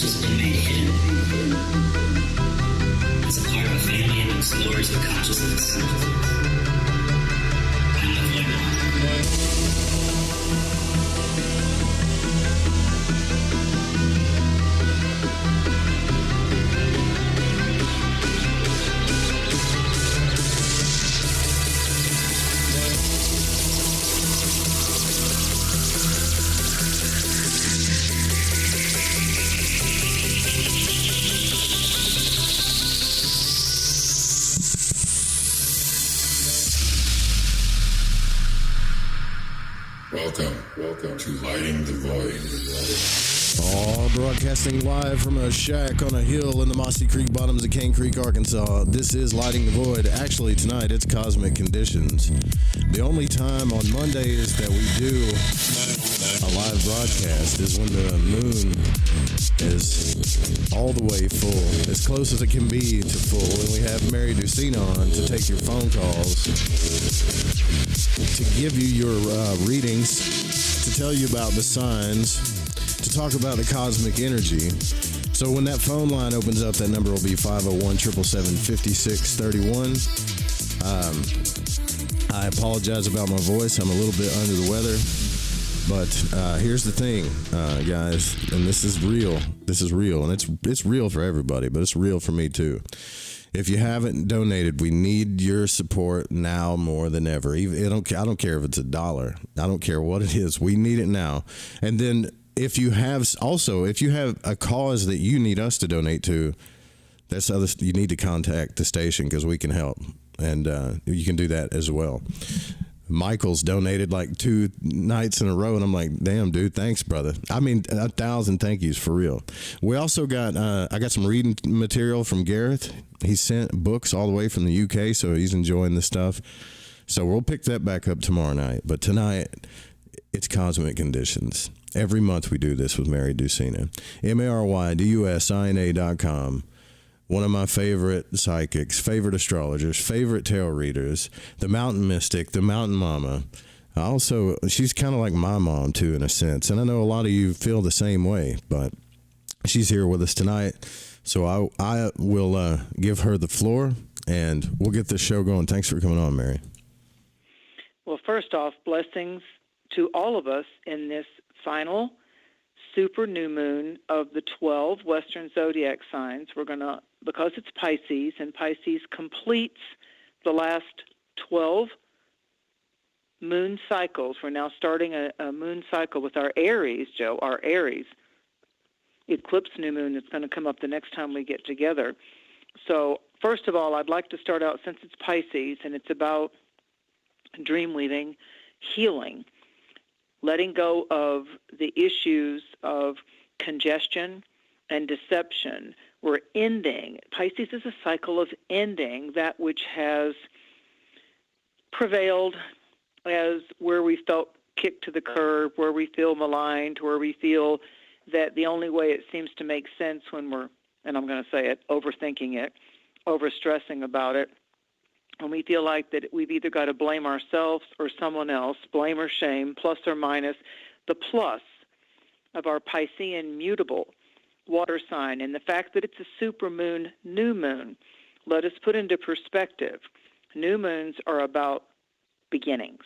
just been made hidden as a part of a family amongst lords of consciousness. I'm the void one. Welcome to Lighting the Void. All broadcasting live from a shack on a hill in the Mossy Creek bottoms of Cane Creek, Arkansas. This is Lighting the Void. Actually, tonight it's Cosmic Conditions. The only time on Mondays that we do a live broadcast is when the moon is all the way full, as close as it can be to full, and we have Mary Ducina on to take your phone calls, to give you your readings, to tell you about the signs, to talk about the cosmic energy. So when that phone line opens up, that number will be 501-777-5631. I apologize about my voice. I'm a little bit under the weather. But here's the thing, guys, and this is real. This is real, and it's real for everybody, but it's real for me too. If you haven't donated, we need your support now more than ever. I don't care if it's $1. I don't care what it is. We need it now. And then if you have a cause that you need us to donate to, you need to contact the station because we can help, and you can do that as well. Michael's donated like 2 nights in a row, and I'm like, damn, dude, thanks, brother. I mean, 1,000 thank yous for real. We also got, I got some reading material from Gareth. He sent books all the way from the UK, so he's enjoying the stuff. So we'll pick that back up tomorrow night. But tonight, it's Cosmic Conditions. Every month we do this with Mary Ducina. MaryDusina.com. One of my favorite psychics, favorite astrologers, favorite tarot readers, the mountain mystic, the mountain mama. Also, she's kind of like my mom, too, in a sense. And I know a lot of you feel the same way, but she's here with us tonight. So I will give her the floor, and we'll get this show going. Thanks for coming on, Mary. Well, first off, blessings to all of us in this final super new moon of the 12 Western zodiac signs. We're going to, because it's Pisces, and Pisces completes the last 12 moon cycles. We're now starting a moon cycle with our Aries, Joe, our Aries eclipse new moon that's going to come up the next time we get together. So first of all, I'd like to start out, since it's Pisces and it's about dream weaving, healing, letting go of the issues of congestion and deception. We're ending. Pisces is a cycle of ending that which has prevailed as where we felt kicked to the curb, where we feel maligned, where we feel that the only way it seems to make sense when we're, and I'm going to say it, overthinking it, overstressing about it, when we feel like that we've either got to blame ourselves or someone else, blame or shame, plus or minus, the plus of our Piscean mutable water sign, and the fact that it's a supermoon, new moon. Let us put into perspective, new moons are about beginnings.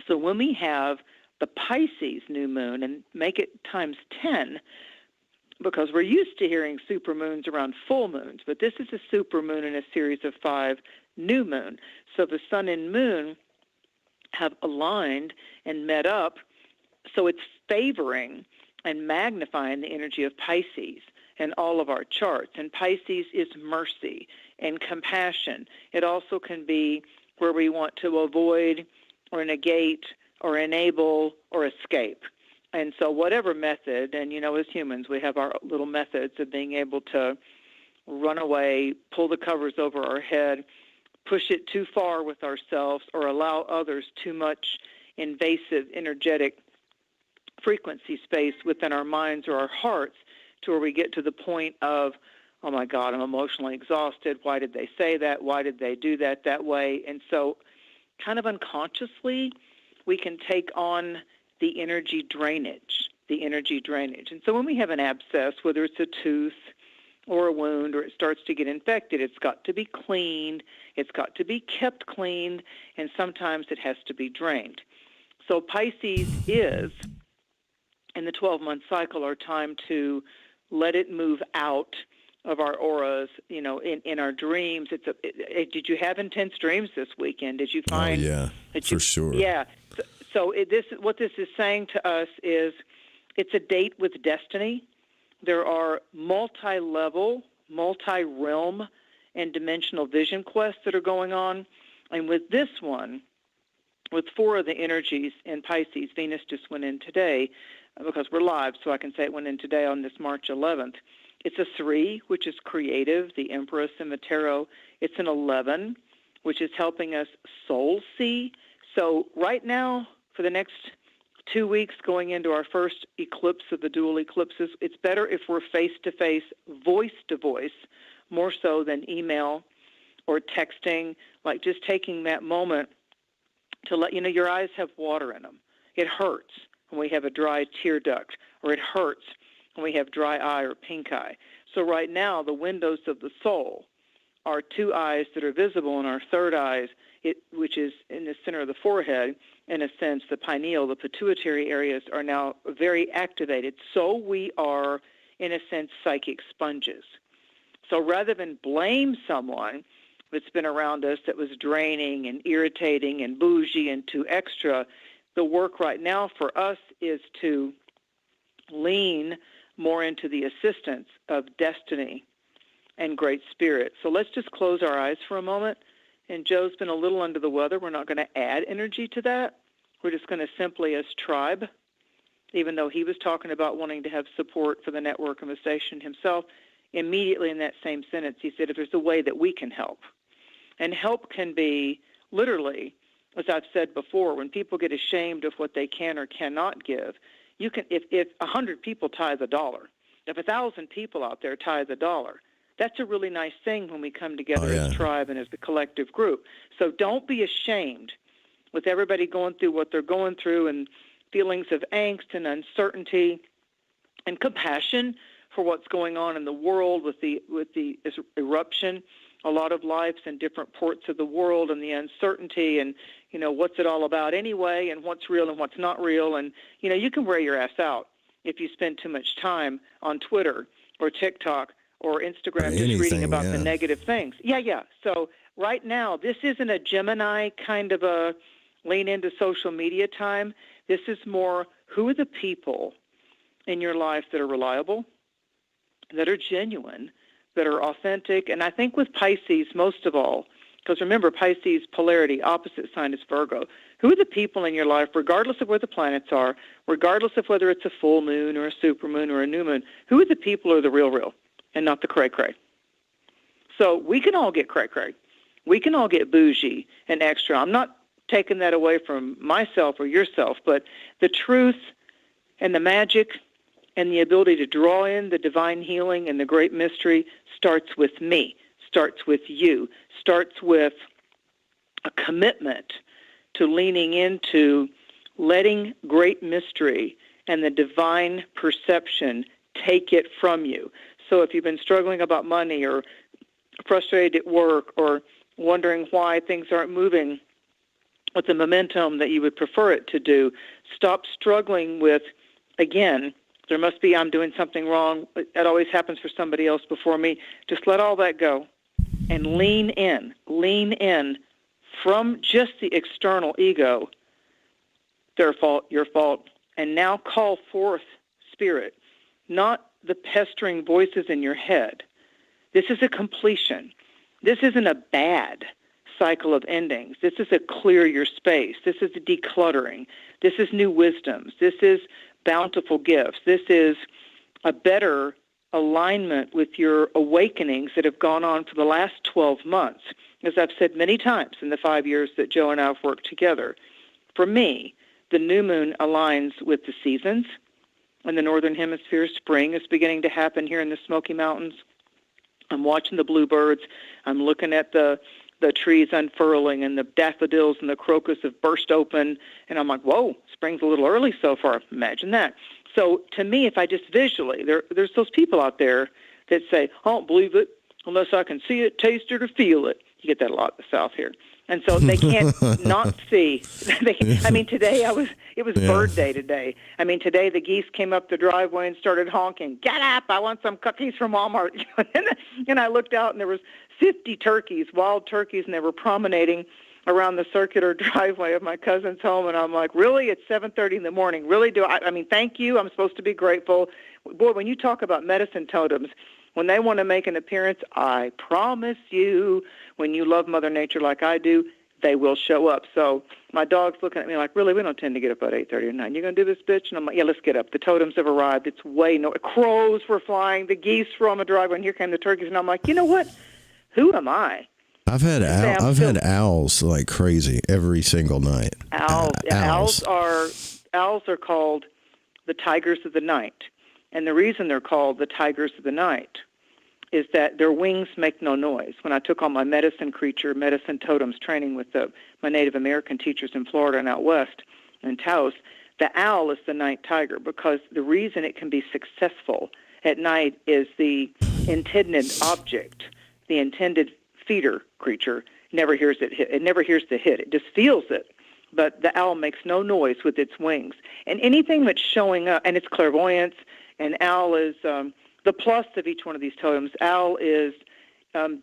So when we have the Pisces new moon, and make it times 10, because we're used to hearing supermoons around full moons, but this is a supermoon in a series of 5 new moon. So the sun and moon have aligned and met up, so it's favoring and magnifying the energy of Pisces in all of our charts. And Pisces is mercy and compassion. It also can be where we want to avoid or negate or enable or escape. And so whatever method, and as humans, we have our little methods of being able to run away, pull the covers over our head, push it too far with ourselves, or allow others too much invasive, energetic frequency space within our minds or our hearts, to where we get to the point of, oh my God, I'm emotionally exhausted. Why did they say that? Why did they do that way? And so kind of unconsciously, we can take on the energy drainage, the energy drainage. And so when we have an abscess, whether it's a tooth or a wound or it starts to get infected, it's got to be cleaned, it's got to be kept cleaned, and sometimes it has to be drained. So Pisces is, in the 12-month cycle, our time to let it move out of our auras, in our dreams. Did you have intense dreams this weekend? Did you find? Oh, yeah, for sure. Yeah. So what this is saying to us is it's a date with destiny. There are multi-level, multi-realm, and dimensional vision quests that are going on. And with this one, with 4 of the energies in Pisces, Venus just went in today, because we're live, so I can say it went in today on this March 11th. It's a 3, which is creative, the Empress in the tarot. It's an 11, which is helping us soul see. So right now, for the next 2 weeks going into our first eclipse of the dual eclipses, it's better if we're face-to-face, voice-to-voice, more so than email or texting, like just taking that moment to let you know your eyes have water in them. It hurts when we have a dry tear duct, or it hurts when we have dry eye or pink eye. So right now, the windows of the soul are 2 eyes that are visible, and our third eye, which is in the center of the forehead, in a sense, the pineal, the pituitary areas are now very activated. So we are, in a sense, psychic sponges. So rather than blame someone that's been around us that was draining and irritating and bougie and too extra, the work right now for us is to lean more into the assistance of destiny and great spirit. So let's just close our eyes for a moment. And Joe's been a little under the weather. We're not going to add energy to that. We're just going to simply, as tribe, even though he was talking about wanting to have support for the network and the station himself, immediately in that same sentence, he said, if there's a way that we can help. And help can be literally, as I've said before, when people get ashamed of what they can or cannot give, you can, if 100 people tithe $1, if 1,000 people out there tithe $1, that's a really nice thing when we come together as tribe and as a collective group. So don't be ashamed with everybody going through what they're going through and feelings of angst and uncertainty and compassion for what's going on in the world with the eruption, a lot of lives in different ports of the world, and the uncertainty and, what's it all about anyway, and what's real and what's not real. And, you can wear your ass out if you spend too much time on Twitter or TikTok or Instagram just reading about the negative things. Yeah. So right now, this isn't a Gemini kind of a lean into social media time. This is more, who are the people in your life that are reliable, that are genuine, that are authentic? And I think with Pisces, most of all, because remember, Pisces polarity, opposite sign is Virgo. Who are the people in your life, regardless of where the planets are, regardless of whether it's a full moon or a supermoon or a new moon, who are the people who are the real, and not the cray-cray? So we can all get cray-cray. We can all get bougie and extra. I'm not taking that away from myself or yourself, but the truth and the magic and the ability to draw in the divine healing and the great mystery starts with me, starts with you, starts with a commitment to leaning into letting great mystery and the divine perception take it from you. So if you've been struggling about money or frustrated at work or wondering why things aren't moving with the momentum that you would prefer it to do, stop struggling with, again, there must be, I'm doing something wrong, it always happens for somebody else before me. Just let all that go and lean in from just the external ego, their fault, your fault, and now call forth spirit, not the pestering voices in your head. This is a completion. This isn't a bad cycle of endings. This is a clear your space. This is a decluttering. This is new wisdoms. This is bountiful gifts. This is a better alignment with your awakenings that have gone on for the last 12 months. As I've said many times in the 5 years that Joe and I have worked together, for me, the new moon aligns with the seasons. In the Northern Hemisphere, spring is beginning to happen here in the Smoky Mountains. I'm watching the bluebirds. I'm looking at the the trees unfurling and the daffodils and the crocus have burst open. And I'm like, whoa, spring's a little early so far. Imagine that. So to me, if I just visually, there's those people out there that say, I don't believe it unless I can see it, taste it, or feel it. You get that a lot in the South here. And so they can't not see. I mean, today it was bird day today. I mean, today the geese came up the driveway and started honking, get up, I want some cookies from Walmart. And I looked out and there was 50 turkeys, wild turkeys, and they were promenading around the circular driveway of my cousin's home. And I'm like, really? It's 7:30 in the morning. Really? I mean, thank you. I'm supposed to be grateful. Boy, when you talk about medicine totems, when they want to make an appearance, I promise you, when you love Mother Nature like I do, they will show up. So my dog's looking at me like, really, we don't tend to get up at 8:30 or 9. You going to do this, bitch? And I'm like, yeah, let's get up. The totems have arrived. It's crows were flying. The geese were on the driveway, and here came the turkeys. And I'm like, you know what? Who am I? I've had owls like crazy every single night. Owls are called the tigers of the night. And the reason they're called the tigers of the night is that their wings make no noise. When I took on my medicine totems training with my Native American teachers in Florida and out west in Taos, the owl is the night tiger because the reason it can be successful at night is the intended object, the intended feeder creature, never hears it hit. It never hears the hit. It just feels it. But the owl makes no noise with its wings. And anything that's showing up, and it's clairvoyance, and owl is the plus of each one of these totems. Owl is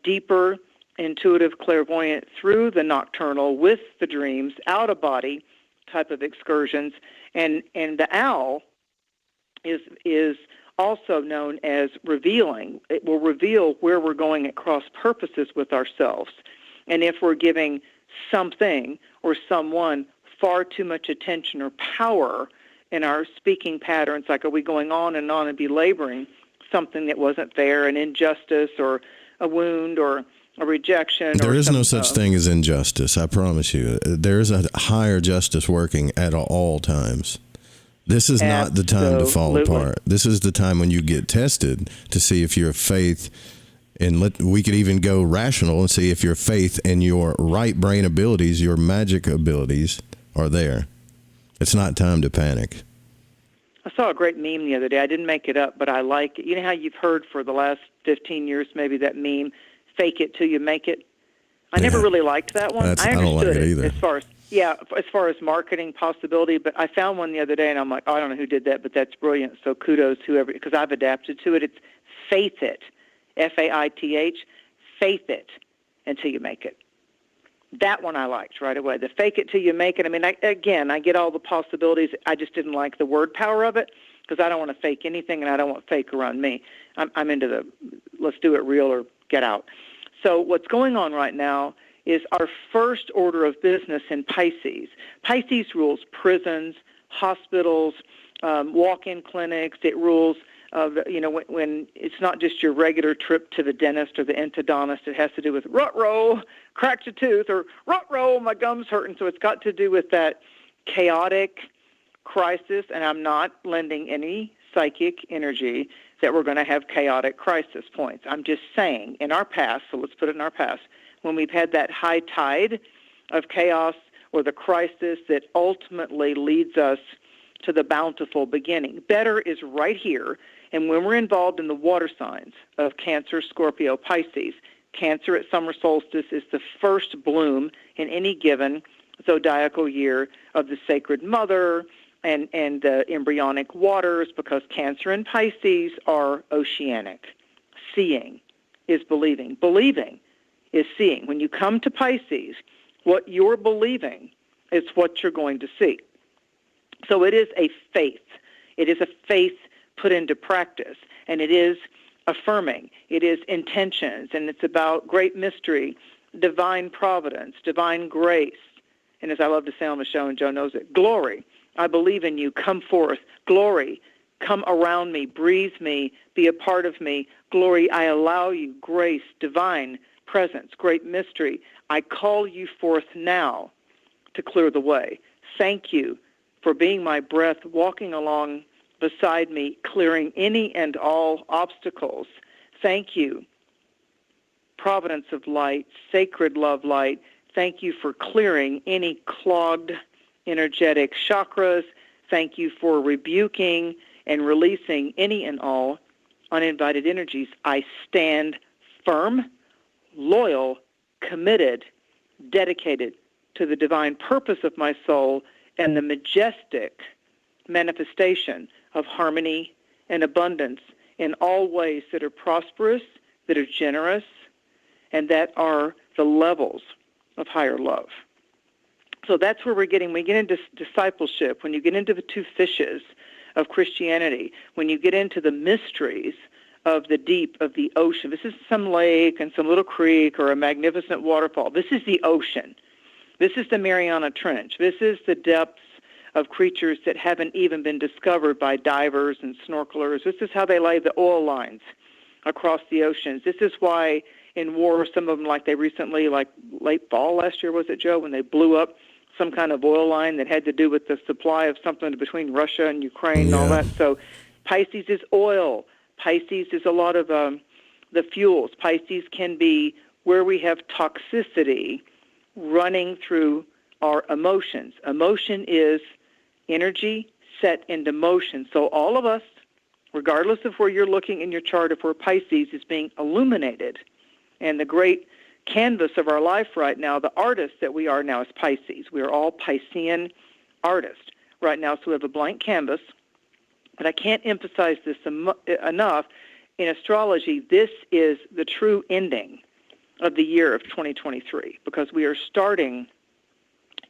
deeper, intuitive, clairvoyant through the nocturnal with the dreams, out-of-body type of excursions. And the owl is also known as revealing. It will reveal where we're going at cross purposes with ourselves. And if we're giving something or someone far too much attention or power in our speaking patterns, like are we going on and belaboring something that wasn't fair, an injustice or a wound or a rejection. There is no such thing as injustice, I promise you. There is a higher justice working at all times. This is not the time to fall apart. This is the time when you get tested to see if your faith, and we could even go rational and see if your faith and your right brain abilities, your magic abilities are there. It's not time to panic. I saw a great meme the other day. I didn't make it up, but I like it. You know how you've heard for the last 15 years maybe that meme, fake it till you make it? I never really liked that one. I don't like it either. As far as marketing possibility, but I found one the other day, and I'm like, I don't know who did that, but that's brilliant. So kudos whoever, because I've adapted to it. It's faith it, Faith, faith it until you make it. That one I liked right away. The fake it till you make it. I mean, I get all the possibilities. I just didn't like the word power of it because I don't want to fake anything, and I don't want fake around me. I'm into the let's do it real or get out. So what's going on right now is our first order of business in Pisces. Pisces rules prisons, hospitals, walk-in clinics. It rules when it's not just your regular trip to the dentist or the endodontist. It has to do with rut-row, cracked a tooth, or rut-row, my gum's hurting. So it's got to do with that chaotic crisis, and I'm not lending any psychic energy that we're going to have chaotic crisis points. I'm just saying in our past, so let's put it in our past, when we've had that high tide of chaos or the crisis that ultimately leads us to the bountiful beginning. Better is right here. And when we're involved in the water signs of Cancer, Scorpio, Pisces, Cancer at summer solstice is the first bloom in any given zodiacal year of the sacred mother and the embryonic waters, because Cancer and Pisces are oceanic. Seeing is believing. Believing is seeing. When you come to Pisces, what you're believing is what you're going to see. So it is a faith. It is a faith put into practice, and it is affirming. It is intentions, and it's about great mystery, divine providence, divine grace, and as I love to say on the show, and Joe knows it, glory. I believe in you. Come forth. Glory. Come around me. Breathe me. Be a part of me. Glory. I allow you. Grace. Divine presence. Great mystery. I call you forth now to clear the way. Thank you for being my breath, walking along beside me, clearing any and all obstacles. Thank you providence of light, sacred love light. Thank you for clearing any clogged energetic chakras. Thank you for rebuking and releasing any and all uninvited energies. I stand firm, loyal, committed, dedicated to the divine purpose of my soul and the majestic manifestation of harmony and abundance in all ways that are prosperous, that are generous, and that are the levels of higher love. So that's where we get into discipleship, when you get into the two fishes of Christianity, when you get into the mysteries of the deep of the ocean. This is some lake and some little creek or a magnificent waterfall. This is the ocean. This is the Mariana Trench. This is the depths of creatures that haven't even been discovered by divers and snorkelers. This is how they lay the oil lines across the oceans. This is why in war, some of them, like they recently, like late fall last year, was it, Joe, when they blew up some kind of oil line that had to do with the supply of something between Russia and Ukraine and all that. So Pisces is oil. Pisces is a lot of the fuels. Pisces can be where we have toxicity running through our emotions. Emotion is energy set into motion. So all of us, regardless of where you're looking in your chart, if we're Pisces, is being illuminated. And the great canvas of our life right now, the artist that we are now, is Pisces. We are all Piscean artists right now, so we have a blank canvas. But I can't emphasize this enough. In astrology, this is the true ending of the year of 2023, because we are starting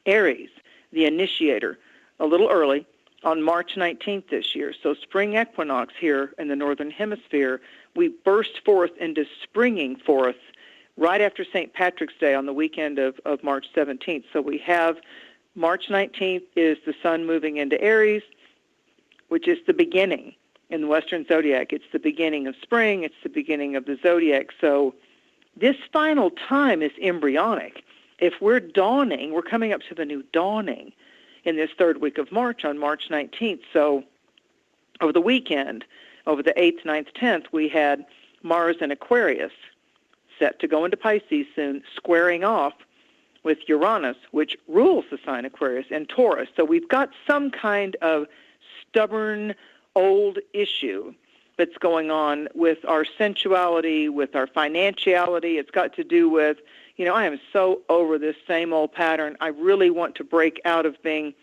Aries, the initiator, a little early on March 19th this year. So spring equinox here in the Northern Hemisphere, we burst forth into springing forth right after St. Patrick's Day on the weekend of March 17th. So we have March 19th is the sun moving into Aries, which is the beginning in the Western zodiac. It's the beginning of spring. It's the beginning of the zodiac. So this final time is embryonic. If we're dawning, we're coming up to the new dawning in this third week of March on March 19th. So over the weekend, over the 8th, 9th, 10th, we had Mars in Aquarius set to go into Pisces soon, squaring off with Uranus, which rules the sign Aquarius, and Taurus. So we've got some kind of stubborn old issue that's going on with our sensuality, with our financiality. It's got to do with, I am so over this same old pattern. I really want to break out of being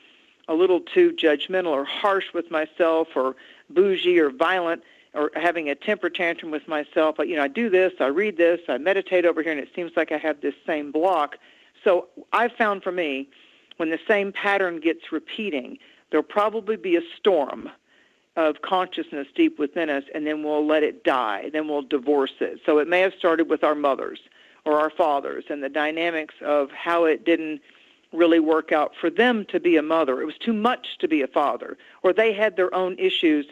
a little too judgmental or harsh with myself or bougie or violent or having a temper tantrum with myself. But, I do this, I read this, I meditate over here, and it seems like I have this same block. So I've found for me, when the same pattern gets repeating, there'll probably be a storm of consciousness deep within us, and then we'll let it die. Then we'll divorce it. So it may have started with our mothers or our fathers and the dynamics of how it didn't really work out for them to be a mother. It was too much to be a father. Or they had their own issues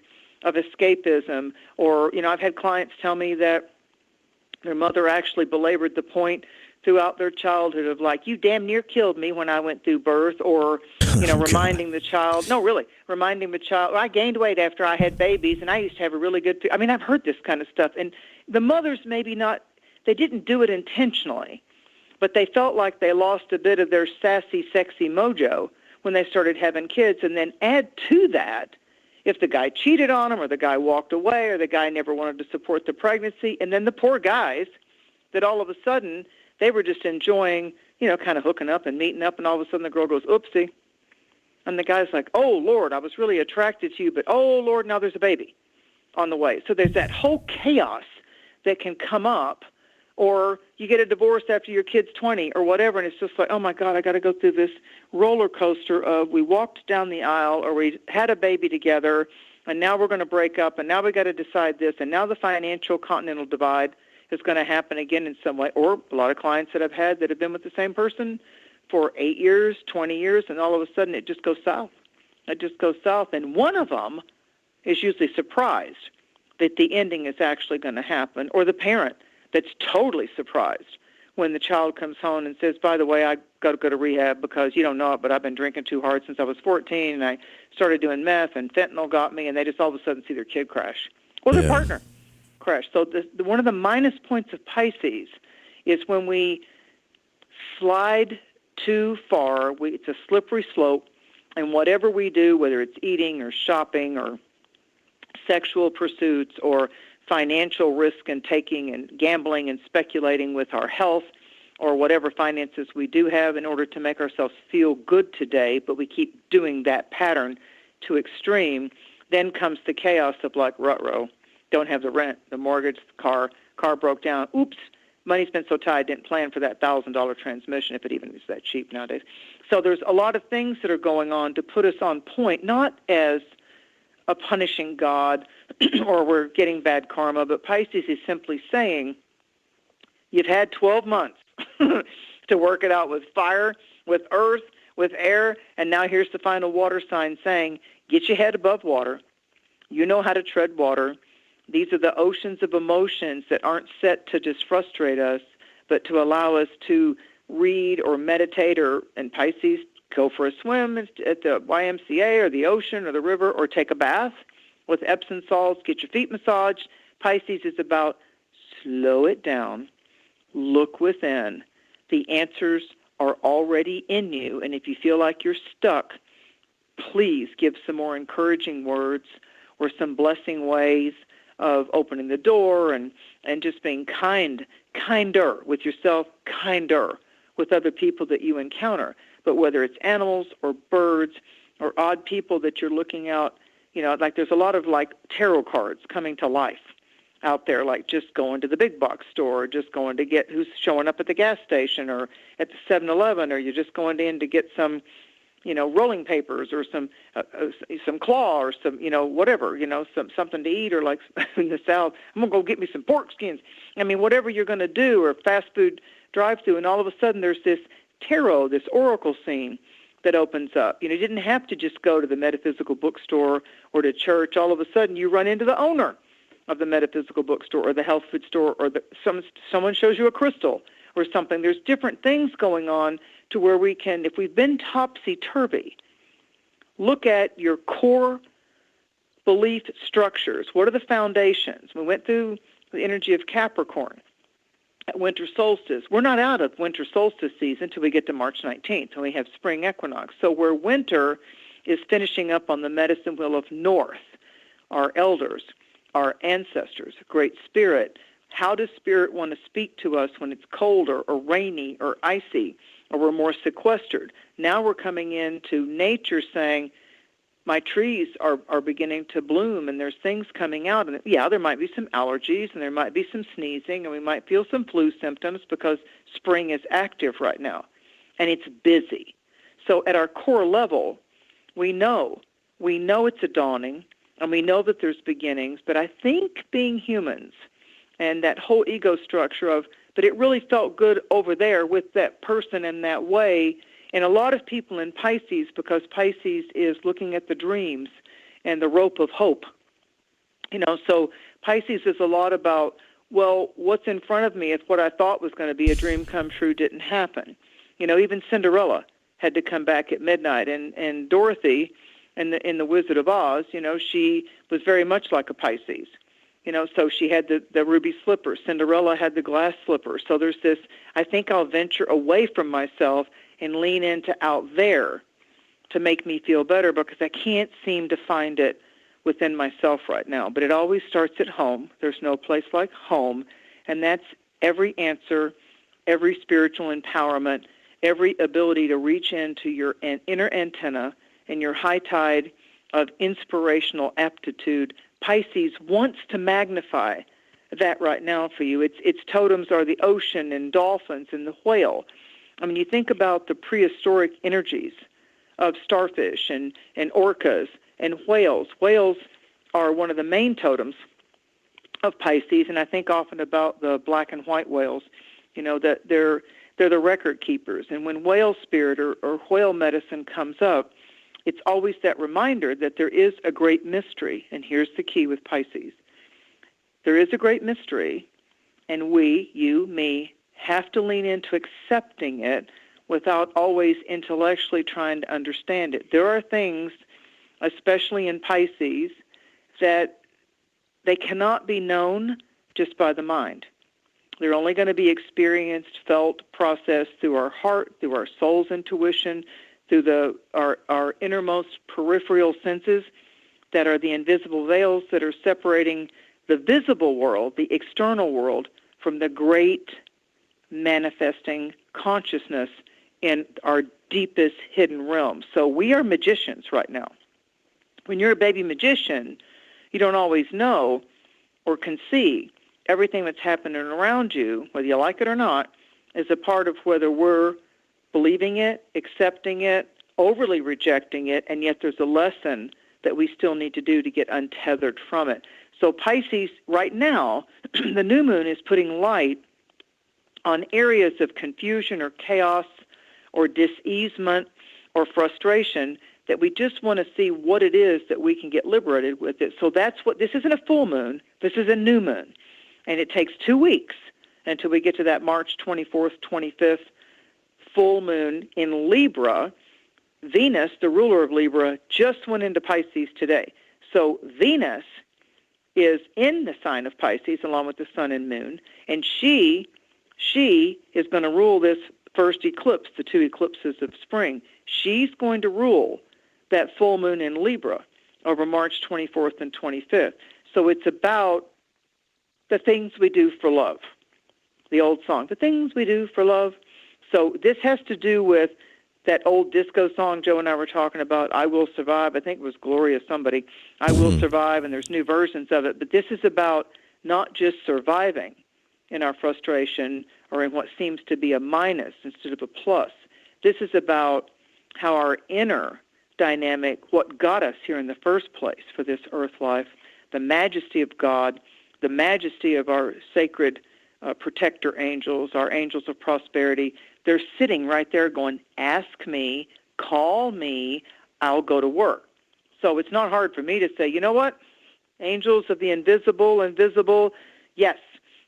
of escapism. Or, I've had clients tell me that their mother actually belabored the point throughout their childhood of like, you damn near killed me when I went through birth, or, reminding the child, reminding the child, I gained weight after I had babies, and I used to have a really good, I've heard this kind of stuff. And the mothers maybe not, they didn't do it intentionally, but they felt like they lost a bit of their sassy, sexy mojo when they started having kids. And then add to that, if the guy cheated on them, or the guy walked away, or the guy never wanted to support the pregnancy, and then the poor guys that all of a sudden they were just enjoying, kind of hooking up and meeting up, and all of a sudden the girl goes, oopsie. And the guy's like, oh, Lord, I was really attracted to you, but, oh, Lord, now there's a baby on the way. So there's that whole chaos that can come up, or you get a divorce after your kid's 20 or whatever, and it's just like, oh, my God, I got to go through this roller coaster of we walked down the aisle, or we had a baby together, and now we're going to break up, and now we got to decide this, and now the financial continental divide is going to happen again in some way. Or a lot of clients that I've had that have been with the same person for 8 years, 20 years, and all of a sudden it just goes south. It just goes south. And one of them is usually surprised that the ending is actually going to happen, or the parent that's totally surprised when the child comes home and says, by the way, I got to go to rehab because you don't know it, but I've been drinking too hard since I was 14, and I started doing meth, and fentanyl got me, and they just all of a sudden see their kid crash, or their partner crash. So one of the minus points of Pisces is when we slide too far. It's a slippery slope, and whatever we do, whether it's eating or shopping or sexual pursuits or financial risk and taking and gambling and speculating with our health or whatever finances we do have in order to make ourselves feel good today, but we keep doing that pattern to extreme, then comes the chaos of like rut-row. Don't have the rent, the mortgage, the car broke down. Oops, money's been so tight, didn't plan for that $1,000 transmission, if it even is that cheap nowadays. So there's a lot of things that are going on to put us on point, not as a punishing God or we're getting bad karma, but Pisces is simply saying, you've had 12 months to work it out with fire, with earth, with air, and now here's the final water sign saying, get your head above water. You know how to tread water. These are the oceans of emotions that aren't set to just frustrate us, but to allow us to read or meditate or, in Pisces, go for a swim at the YMCA or the ocean or the river or take a bath with Epsom salts, get your feet massaged. Pisces is about slow it down, look within. The answers are already in you, and if you feel like you're stuck, please give some more encouraging words or some blessing ways of opening the door and just being kinder with yourself, kinder with other people that you encounter. But whether it's animals or birds or odd people that you're looking out, like there's a lot of like tarot cards coming to life out there, like just going to the big box store or just going to get who's showing up at the gas station or at the 7-Eleven, or you're just going in to get some, rolling papers or some claw or some, whatever, something to eat, or like in the South, I'm going to go get me some pork skins. I mean, whatever you're going to do, or fast food drive-through, and all of a sudden there's this tarot, this oracle scene that opens up. You didn't have to just go to the metaphysical bookstore or to church. All of a sudden you run into the owner of the metaphysical bookstore or the health food store, or someone shows you a crystal or something. There's different things going on to where we can, if we've been topsy-turvy, look at your core belief structures. What are the foundations? We went through the energy of Capricorn at winter solstice. We're not out of winter solstice season until we get to March 19th, and we have spring equinox. So where winter is finishing up on the medicine wheel of north, our elders, our ancestors, Great Spirit. How does Spirit want to speak to us when it's colder or rainy or icy, or we're more sequestered? Now we're coming into nature saying, my trees are beginning to bloom, and there's things coming out. And yeah, there might be some allergies, and there might be some sneezing, and we might feel some flu symptoms because spring is active right now, and it's busy. So at our core level, we know it's a dawning, and we know that there's beginnings, but I think being humans and that whole ego structure of, but it really felt good over there with that person in that way, and a lot of people in Pisces, because Pisces is looking at the dreams and the rope of hope. So Pisces is a lot about, well, what's in front of me is what I thought was going to be a dream come true didn't happen. Even Cinderella had to come back at midnight, and Dorothy in the Wizard of Oz, she was very much like a Pisces. So she had the ruby slipper. Cinderella had the glass slipper. So there's this, I think I'll venture away from myself and lean into out there to make me feel better, because I can't seem to find it within myself right now. But it always starts at home. There's no place like home. And that's every answer, every spiritual empowerment, every ability to reach into your inner antenna and your high tide of inspirational aptitude. Pisces wants to magnify that right now for you. Its totems are the ocean and dolphins and the whale. I mean, you think about the prehistoric energies of starfish and orcas and whales. Whales are one of the main totems of Pisces, and I think often about the black and white whales, that they're the record keepers. And when whale spirit or whale medicine comes up, it's always that reminder that there is a great mystery. And here's the key with Pisces. There is a great mystery, and we, you, me, have to lean into accepting it without always intellectually trying to understand it. There are things, especially in Pisces, that they cannot be known just by the mind. They're only going to be experienced, felt, processed through our heart, through our soul's intuition, through our innermost peripheral senses that are the invisible veils that are separating the visible world, the external world, from the great manifesting consciousness in our deepest hidden realms. So we are magicians right now. When you're a baby magician, you don't always know or can see everything that's happening around you, whether you like it or not, is a part of whether we're believing it, accepting it, overly rejecting it, and yet there's a lesson that we still need to do to get untethered from it. So Pisces, right now, the new moon is putting light on areas of confusion or chaos or dis-easement or frustration that we just want to see what it is that we can get liberated with it. So that's what, this isn't a full moon, this is a new moon. And it takes 2 weeks until we get to that March 24th, 25th full moon in Libra. Venus, the ruler of Libra, just went into Pisces today. So Venus is in the sign of Pisces along with the sun and moon, and she is going to rule this first eclipse, the 2 eclipses of spring. She's going to rule that full moon in Libra over March 24th and 25th. So it's about the things we do for love, the old song, the things we do for love. So this has to do with that old disco song Joe and I were talking about, I Will Survive. I think it was Gloria somebody. I Will Survive, and there's new versions of it. But this is about not just surviving in our frustration or in what seems to be a minus instead of a plus. This is about how our inner dynamic, what got us here in the first place for this earth life, the majesty of God, the majesty of our sacred protector angels, our angels of prosperity. They're sitting right there going, ask me, call me, I'll go to work. So it's not hard for me to say, you know what, angels of the invisible, yes,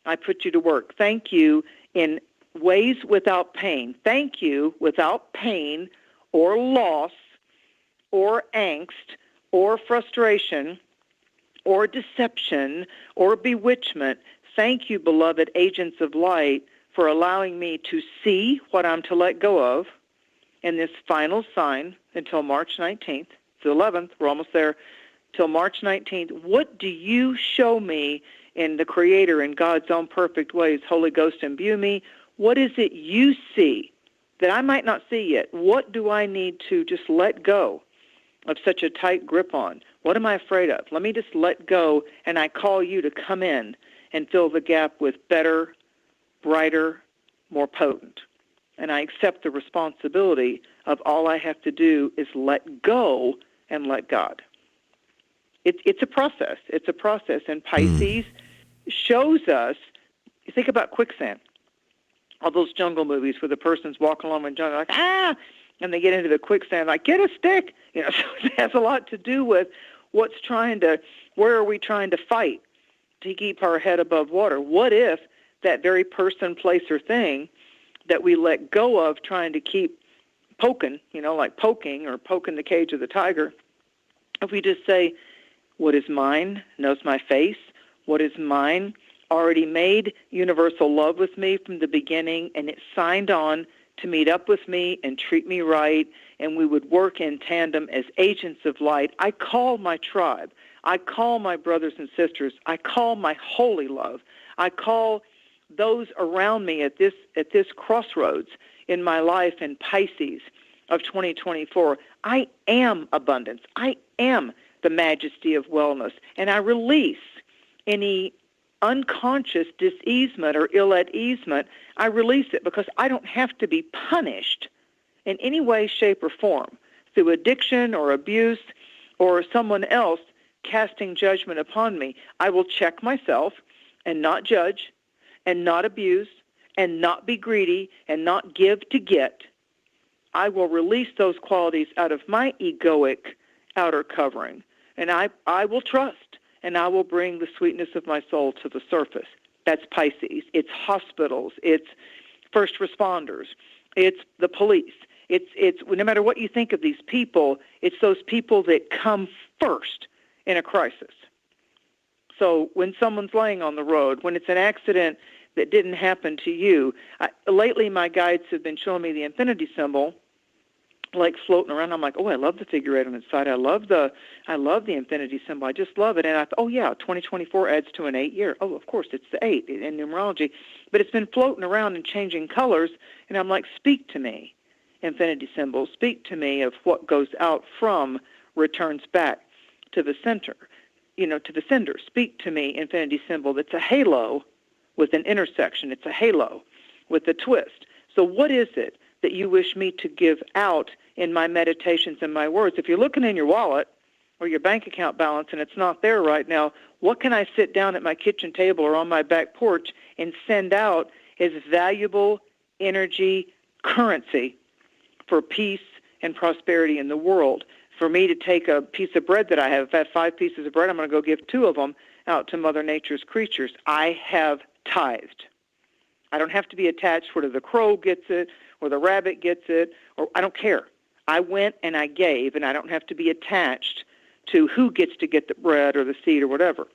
I put you to work. Thank you in ways without pain. Thank you without pain or loss or angst or frustration or deception or bewitchment. Thank you, beloved agents of light, for allowing me to see what I'm to let go of in this final sign until March 19th. It's the 11th. We're almost there. Till March 19th. What do you show me in the Creator in God's own perfect ways? Holy Ghost, imbue me. What is it you see that I might not see yet? What do I need to just let go of such a tight grip on? What am I afraid of? Let me just let go, and I call you to come in and fill the gap with better, brighter, more potent. And I accept the responsibility of all I have to do is let go and let God. It's a process. It's a process. And Pisces shows us, you think about quicksand, all those jungle movies where the person's walking along in the jungle like, and they get into the quicksand like, get a stick. So it has a lot to do with where are we trying to fight to keep our head above water? What if that very person, place, or thing that we let go of trying to keep poking, like poking or poking the cage of the tiger, if we just say, what is mine knows my face, what is mine already made universal love with me from the beginning, and it signed on to meet up with me and treat me right, and we would work in tandem as agents of light. I call my tribe. I call my brothers and sisters. I call my holy love. I call those around me at this crossroads in my life in Pisces of 2024. I am abundance. I am the majesty of wellness. And I release any unconscious dis-easement or ill-at-easement. I release it because I don't have to be punished in any way, shape, or form through addiction or abuse or someone else casting judgment upon me. I will check myself and not judge and not abuse and not be greedy and not give to get. I will release those qualities out of my egoic outer covering, and I will trust, and I will bring the sweetness of my soul to the surface. That's Pisces. It's hospitals. It's first responders. It's the police. It's no matter what you think of these people, it's those people that come first in a crisis. So when someone's laying on the road, when it's an accident that didn't happen to you. Lately, my guides have been showing me the infinity symbol, like floating around. I'm like, oh, I love the figure 8 on its side. I love the infinity symbol. I just love it. And I thought, oh yeah, 2024 adds to an 8 year. Oh, of course, it's the 8 in numerology. But it's been floating around and changing colors. And I'm like, speak to me, infinity symbol. Speak to me of what goes out from returns back to the center, to the sender. Speak to me, infinity symbol. That's a halo with an intersection. It's a halo with a twist. So what is it that you wish me to give out in my meditations and my words? If you're looking in your wallet or your bank account balance and it's not there right now, what can I sit down at my kitchen table or on my back porch and send out as valuable energy currency for peace and prosperity in the world? For me to take a piece of bread that I have, if I have 5 pieces of bread, I'm going to go give 2 of them out to Mother Nature's creatures. I have tithed. I don't have to be attached whether the crow gets it or the rabbit gets it, or I don't care. I went and I gave, and I don't have to be attached to who gets to get the bread or the seed or whatever.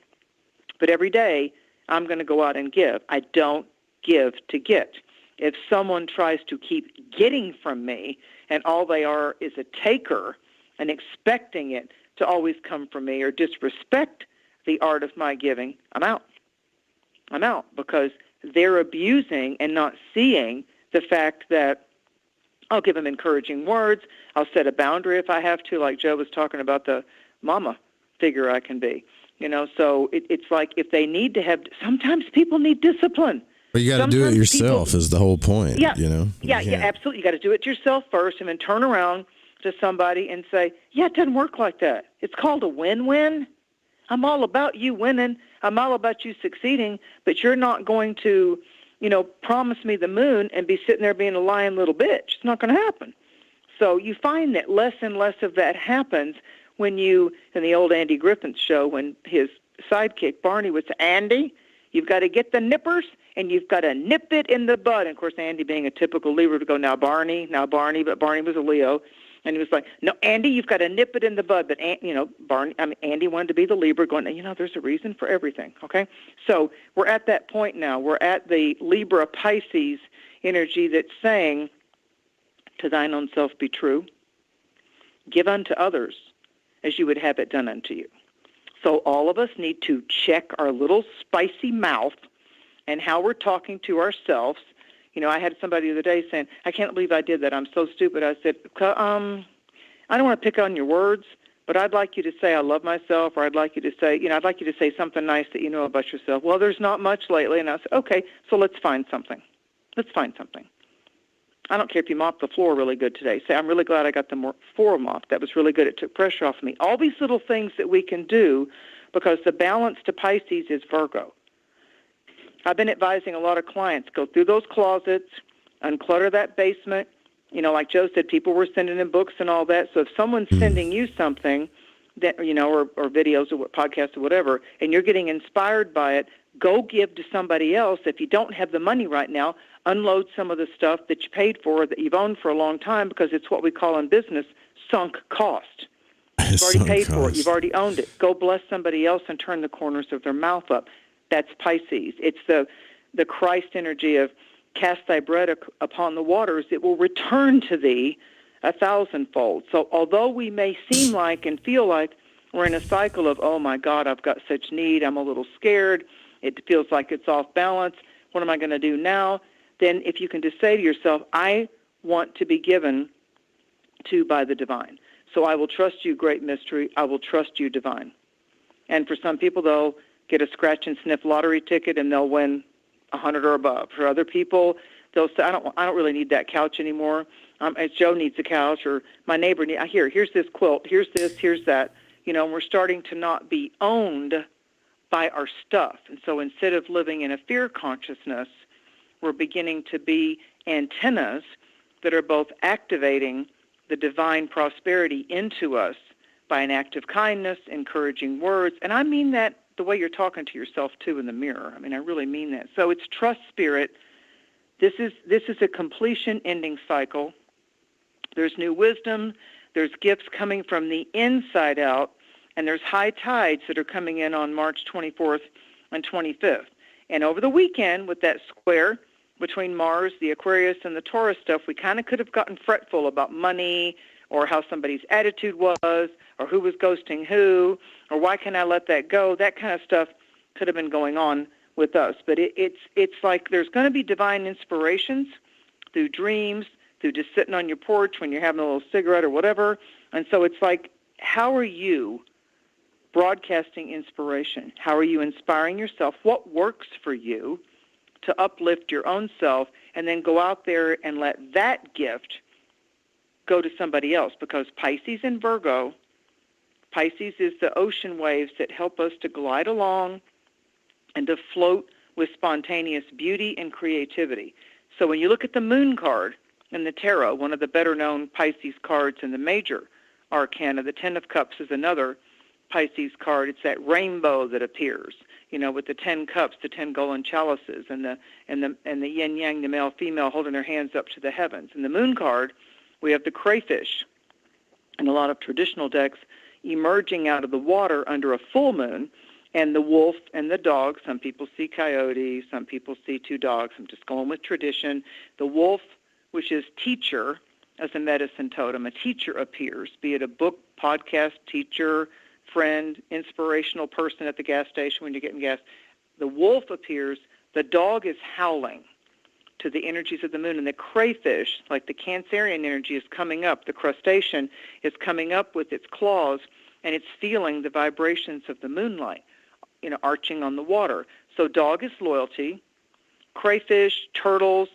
But every day, I'm going to go out and give. I don't give to get. If someone tries to keep getting from me and all they are is a taker and expecting it to always come from me or disrespect the art of my giving, I'm out. I'm out because they're abusing and not seeing the fact that I'll give them encouraging words. I'll set a boundary if I have to, like Joe was talking about the mama figure I can be. So it's like if they need to have, sometimes people need discipline. But you got to do it yourself is the whole point, Yeah, Yeah, absolutely. You got to do it yourself first and then turn around to somebody and say, yeah, it doesn't work like that. It's called a win-win. I'm all about you winning. I'm all about you succeeding, but you're not going to, promise me the moon and be sitting there being a lying little bitch. It's not going to happen. So you find that less and less of that happens when in the old Andy Griffith show, when his sidekick, Barney, was, Andy, you've got to get the nippers and you've got to nip it in the bud. And, of course, Andy, being a typical Libra, would go, now Barney, but Barney was a Leo. And he was like, no, Andy, you've got to nip it in the bud. But, Andy wanted to be the Libra going, there's a reason for everything, okay? So we're at that point now. We're at the Libra Pisces energy that's saying, to thine own self be true. Give unto others as you would have it done unto you. So all of us need to check our little spicy mouth and how we're talking to ourselves. I had somebody the other day saying, I can't believe I did that. I'm so stupid. I said, I don't want to pick on your words, but I'd like you to say I love myself, or I'd like you to say, I'd like you to say something nice that you know about yourself. Well, there's not much lately. And I said, okay, so let's find something. I don't care if you mopped the floor really good today. Say, I'm really glad I got the floor mopped. That was really good. It took pressure off of me. All these little things that we can do, because the balance to Pisces is Virgo. I've been advising a lot of clients, go through those closets, unclutter that basement. Like Joe said, people were sending in books and all that. So if someone's sending you something, that or videos or podcasts or whatever, and you're getting inspired by it, go give to somebody else. If you don't have the money right now, unload some of the stuff that you paid for, that you've owned for a long time, because it's what we call in business sunk cost. You've already paid for it. You've already owned it. Go bless somebody else and turn the corners of their mouth up. That's Pisces. It's the Christ energy of cast thy bread upon the waters. It will return to thee 1,000-fold. So although we may seem like and feel like we're in a cycle of, oh, my God, I've got such need, I'm a little scared, it feels like it's off balance, what am I going to do now? Then if you can just say to yourself, I want to be given to by the divine. So I will trust you, great mystery. I will trust you, divine. And for some people, they'll get a scratch and sniff lottery ticket and they'll win 100 or above. For other people, they'll say, I don't really need that couch anymore. As Joe needs a couch, or my neighbor here's this quilt, here's this, here's that. And we're starting to not be owned by our stuff. And so instead of living in a fear consciousness, we're beginning to be antennas that are both activating the divine prosperity into us by an act of kindness, encouraging words. And I mean that the way you're talking to yourself, too, in the mirror. I really mean that. So it's trust spirit. This is a completion ending cycle. There's new wisdom. There's gifts coming from the inside out. And there's high tides that are coming in on March 24th and 25th. And over the weekend, with that square between Mars, the Aquarius, and the Taurus stuff, we kind of could have gotten fretful about money or how somebody's attitude was or who was ghosting who or why can I let that go. That kind of stuff could have been going on with us. But it's like there's going to be divine inspirations through dreams, through just sitting on your porch when you're having a little cigarette or whatever. And so it's like, how are you broadcasting inspiration? How are you inspiring yourself? What works for you to uplift your own self, and then go out there and let that gift go to somebody else? Because Pisces and Virgo, Pisces is the ocean waves that help us to glide along and to float with spontaneous beauty and creativity. So when you look at the moon card in the tarot, one of the better-known Pisces cards in the major arcana, the Ten of Cups is another Pisces card. It's that rainbow that appears, with the 10 cups, the 10 golden chalices, and the yin yang, the male female holding their hands up to the heavens. In the moon card, we have the crayfish in a lot of traditional decks emerging out of the water under a full moon, and the wolf and the dog. Some people see coyote, some people see two dogs. I'm just going with tradition. The wolf, which is teacher, as a medicine totem, a teacher appears, be it a book, podcast, teacher, friend, inspirational person at the gas station when you're getting gas. The wolf appears. The dog is howling to the energies of the moon. And the crayfish, like the Cancerian energy, is coming up. The crustacean is coming up with its claws, and it's feeling the vibrations of the moonlight, arching on the water. So dog is loyalty. Crayfish, turtles,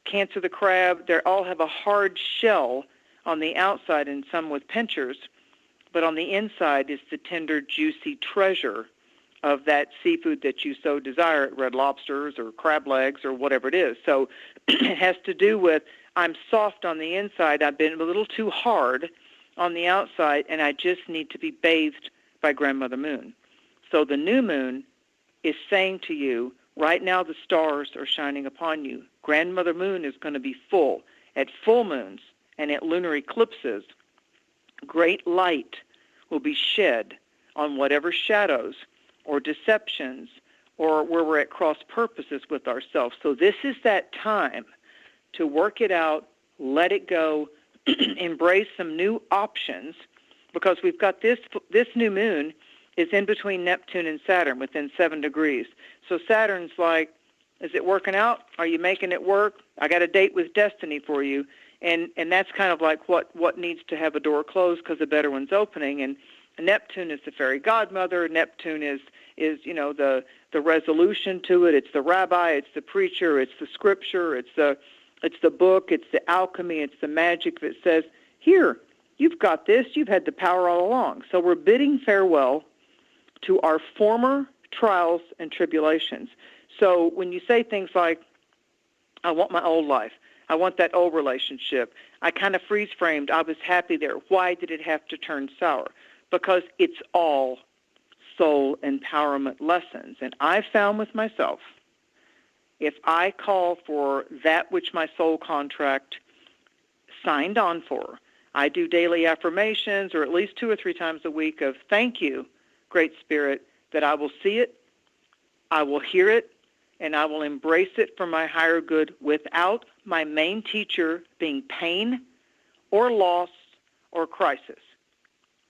Cancer the crab, they all have a hard shell on the outside and some with pinchers, but on the inside is the tender, juicy treasure of that seafood that you so desire at Red Lobsters or crab legs or whatever it is. So it has to do with, I'm soft on the inside, I've been a little too hard on the outside, and I just need to be bathed by Grandmother Moon. So the new moon is saying to you, right now the stars are shining upon you. Grandmother Moon is going to be full. At full moons and at lunar eclipses, great light will be shed on whatever shadows or deceptions or where we're at cross purposes with ourselves. So this is that time to work it out, let it go, embrace some new options, because we've got this new moon is in between Neptune and Saturn within 7 degrees. So Saturn's like, is it working out? Are you making it work? I got a date with destiny for you. And that's kind of like what needs to have a door closed because a better one's opening. And Neptune is the fairy godmother. Neptune is the resolution to it. It's the rabbi. It's the preacher. It's the scripture. It's the book. It's the alchemy. It's the magic that says, here, you've got this. You've had the power all along. So we're bidding farewell to our former trials and tribulations. So when you say things like, I want my old life, I want that old relationship, I kind of freeze-framed, I was happy there. Why did it have to turn sour? Because it's all soul empowerment lessons. And I found with myself, if I call for that which my soul contract signed on for, I do daily affirmations or at least 2 or 3 times a week of thank you, Great Spirit, that I will see it, I will hear it, and I will embrace it for my higher good without my main teacher being pain or loss or crisis.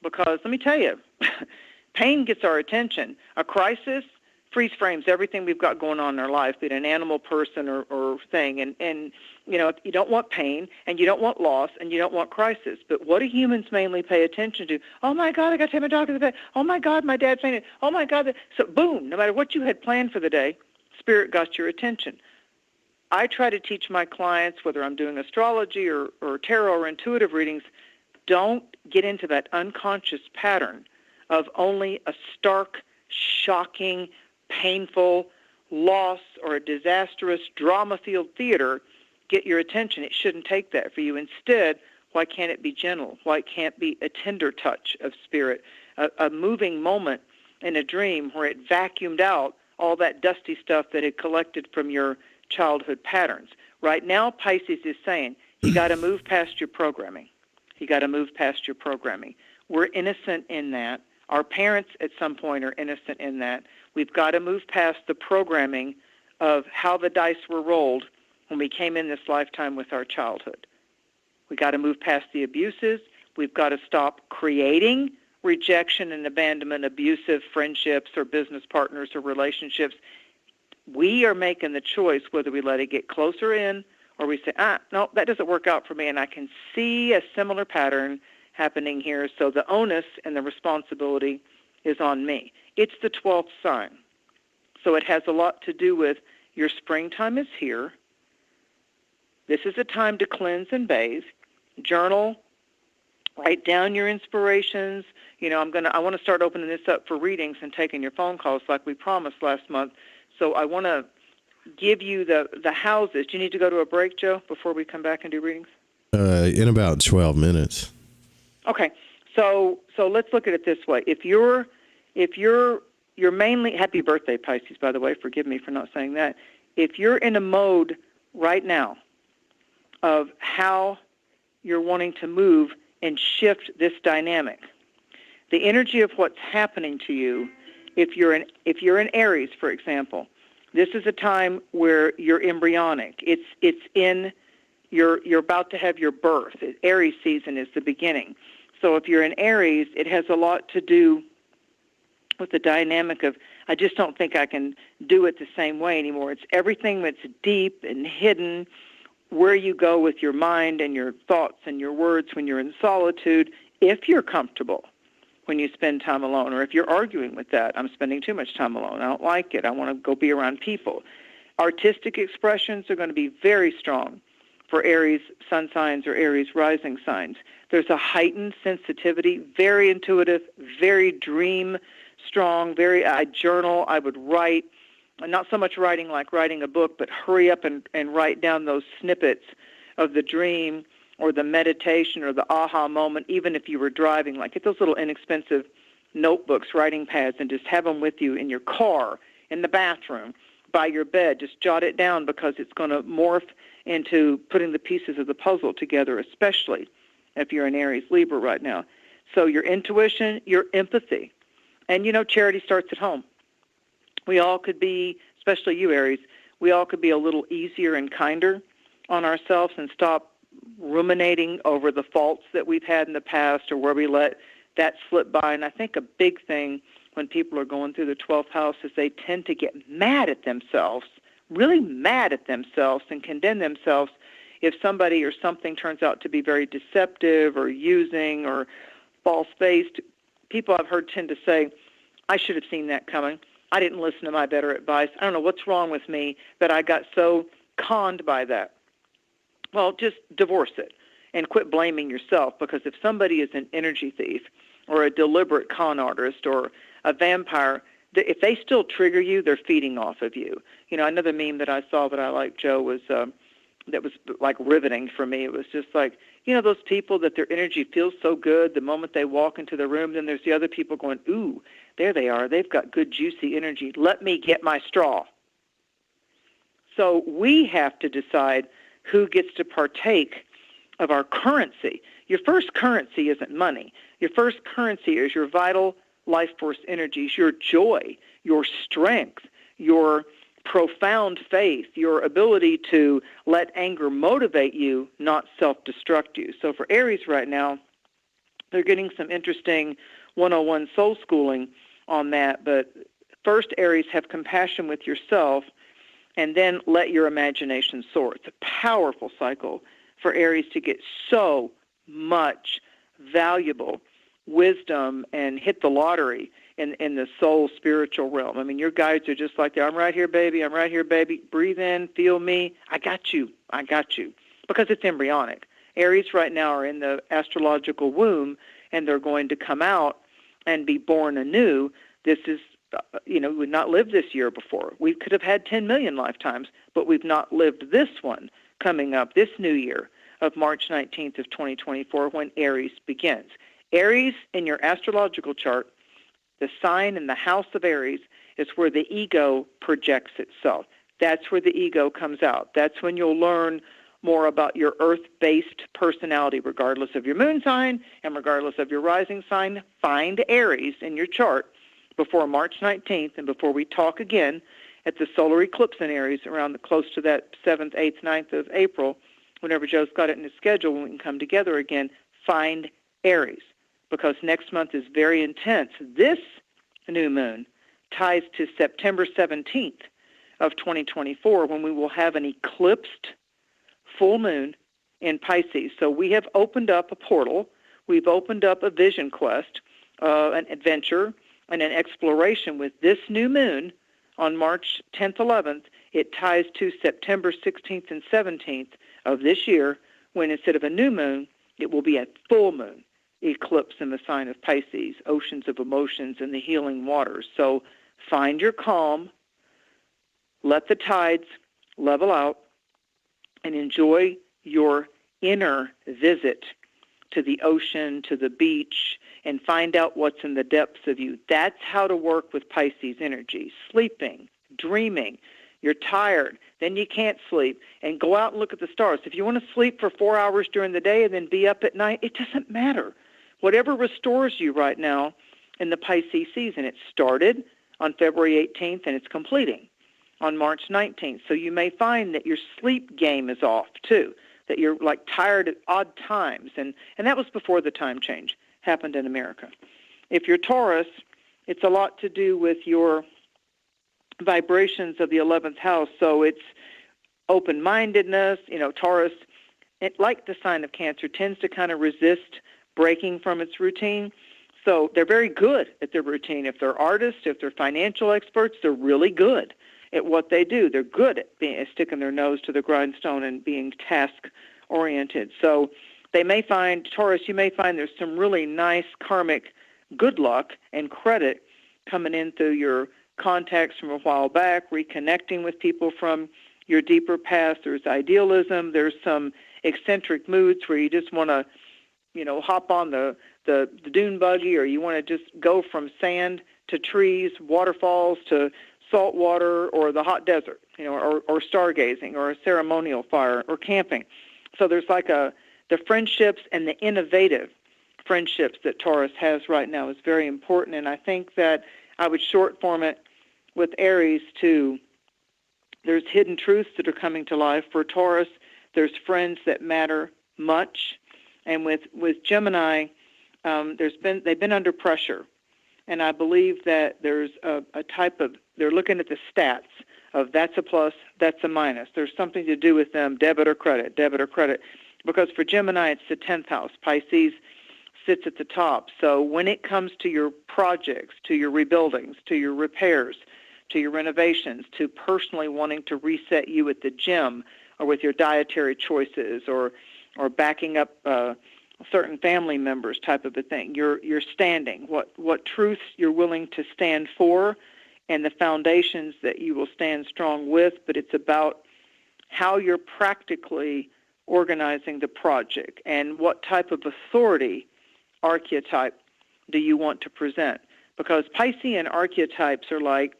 Because let me tell you, pain gets our attention. A crisis freeze frames everything we've got going on in our life, be it an animal, person, or thing. And you don't want pain, and you don't want loss, and you don't want crisis. But what do humans mainly pay attention to? Oh, my God, I got to take my dog to the vet. Oh, my God, my dad fainted. Oh, my God. So, boom, no matter what you had planned for the day, Spirit got your attention. I try to teach my clients, whether I'm doing astrology or tarot or intuitive readings, don't get into that unconscious pattern of only a stark, shocking, painful loss or a disastrous drama-filled theater get your attention. It shouldn't take that for you. Instead, why can't it be gentle? Why can't it be a tender touch of spirit, a moving moment in a dream where it vacuumed out all that dusty stuff that had collected from your childhood patterns? Right now, Pisces is saying, you got to move past your programming. You got to move past your programming. We're innocent in that. Our parents at some point are innocent in that. We've got to move past the programming of how the dice were rolled when we came in this lifetime with our childhood. We got to move past the abuses. We've got to stop creating rejection and abandonment, abusive friendships or business partners or relationships. We are making the choice whether we let it get closer in or we say, no, that doesn't work out for me, and I can see a similar pattern happening here, so the onus and the responsibility is on me. It's the 12th sign. So it has a lot to do with your springtime is here. This is a time to cleanse and bathe, journal, write down your inspirations. I want to start opening this up for readings and taking your phone calls like we promised last month. So I want to give you the houses. Do you need to go to a break, Joe, before we come back and do readings? In about 12 minutes. Okay. So let's look at it this way. If you're mainly, happy birthday, Pisces, by the way, forgive me for not saying that. If you're in a mode right now of how you're wanting to move and shift this dynamic, the energy of what's happening to you, if you're in Aries, for example, this is a time where you're embryonic. You're about to have your birth. Aries season is the beginning. So if you're in Aries, it has a lot to do with the dynamic of, I just don't think I can do it the same way anymore. It's everything that's deep and hidden, where you go with your mind and your thoughts and your words when you're in solitude, if you're comfortable when you spend time alone, or if you're arguing with that, I'm spending too much time alone, I don't like it, I want to go be around people. Artistic expressions are going to be very strong for Aries sun signs or Aries rising signs. There's a heightened sensitivity, very intuitive, very dream strong, I journal, I would write, not so much writing like writing a book, but hurry up and write down those snippets of the dream or the meditation or the aha moment, even if you were driving. Like get those little inexpensive notebooks, writing pads, and just have them with you in your car, in the bathroom, by your bed. Just jot it down because it's going to morph into putting the pieces of the puzzle together, especially if you're an Aries Libra right now. So your intuition, your empathy. And, charity starts at home. We all could be, especially you, Aries, we all could be a little easier and kinder on ourselves and stop ruminating over the faults that we've had in the past or where we let that slip by. And I think a big thing when people are going through the 12th house is they tend to get mad at themselves, really mad at themselves, and condemn themselves if somebody or something turns out to be very deceptive or using or false-faced. People I've heard tend to say, I should have seen that coming. I didn't listen to my better advice. I don't know what's wrong with me that I got so conned by that. Well, just divorce it and quit blaming yourself, because if somebody is an energy thief or a deliberate con artist or a vampire, if they still trigger you, they're feeding off of you. Another meme that I saw that I liked, Joe, was that was like riveting for me. It was just like, those people that their energy feels so good the moment they walk into the room, then there's the other people going, ooh, there they are. They've got good, juicy energy. Let me get my straw. So we have to decide who gets to partake of our currency. Your first currency isn't money. Your first currency is your vital life force energies, your joy, your strength, your profound faith, your ability to let anger motivate you, not self-destruct you. So for Aries right now, they're getting some interesting 101 soul schooling on that. But first, Aries, have compassion with yourself, and then let your imagination soar. It's a powerful cycle for Aries to get so much valuable wisdom and hit the lottery in the soul spiritual realm. I mean, your guides are just like that. I'm right here, baby. I'm right here, baby. Breathe in, feel me. I got you. I got you. Because it's embryonic. Aries right now are in the astrological womb, and they're going to come out and be born anew. This is, we've not lived this year before. We could have had 10 million lifetimes, but we've not lived this one coming up, this new year of March 19th of 2024, when Aries begins. Aries, in your astrological chart, the sign in the house of Aries is where the ego projects itself. That's where the ego comes out. That's when you'll learn more about your earth-based personality, regardless of your moon sign and regardless of your rising sign. Find Aries in your chart before March 19th and before we talk again at the solar eclipse in Aries around close to that 7th, 8th, 9th of April, whenever Joe's got it in his schedule, when we can come together again. Find Aries, because next month is very intense. This new moon ties to September 17th of 2024, when we will have an eclipsed full moon in Pisces. So we have opened up a portal. We've opened up a vision quest, an adventure, and an exploration with this new moon on March 10th, 11th. It ties to September 16th and 17th of this year, when instead of a new moon, it will be a full moon eclipse in the sign of Pisces, oceans of emotions and the healing waters. So find your calm, let the tides level out, and enjoy your inner visit to the ocean, to the beach, and find out what's in the depths of you. That's how to work with Pisces energy. Sleeping, dreaming. You're tired, then you can't sleep, and go out and look at the stars. If you want to sleep for 4 hours during the day and then be up at night, it doesn't matter. Whatever restores you right now in the Pisces season. It started on February 18th, and it's completing on March 19th. So you may find that your sleep game is off, too, that you're like tired at odd times. And that was before the time change happened in America. If you're Taurus, it's a lot to do with your vibrations of the 11th house. So it's open-mindedness. Taurus, like the sign of Cancer, tends to kind of resist breaking from its routine. So they're very good at their routine. If they're artists, if they're financial experts, they're really good at what they do. They're good at sticking their nose to the grindstone and being task-oriented. So you may find there's some really nice karmic good luck and credit coming in through your contacts from a while back, reconnecting with people from your deeper past. There's idealism. There's some eccentric moods where you just want to, hop on the dune buggy, or you want to just go from sand to trees, waterfalls to salt water, or the hot desert, or stargazing, or a ceremonial fire, or camping. So there's like the friendships and the innovative friendships that Taurus has right now is very important. And I think that I would short form it with Aries to there's hidden truths that are coming to life. For Taurus, there's friends that matter much. And with Gemini, they've been under pressure. And I believe that there's a type of, they're looking at the stats of that's a plus, that's a minus. There's something to do with them, debit or credit. Because for Gemini, it's the 10th house. Pisces sits at the top. So when it comes to your projects, to your rebuildings, to your repairs, to your renovations, to personally wanting to reset you at the gym, or with your dietary choices, or backing up certain family members type of a thing. You're standing, what truths you're willing to stand for, and the foundations that you will stand strong with, but it's about how you're practically organizing the project and what type of authority archetype do you want to present. Because Piscean archetypes are like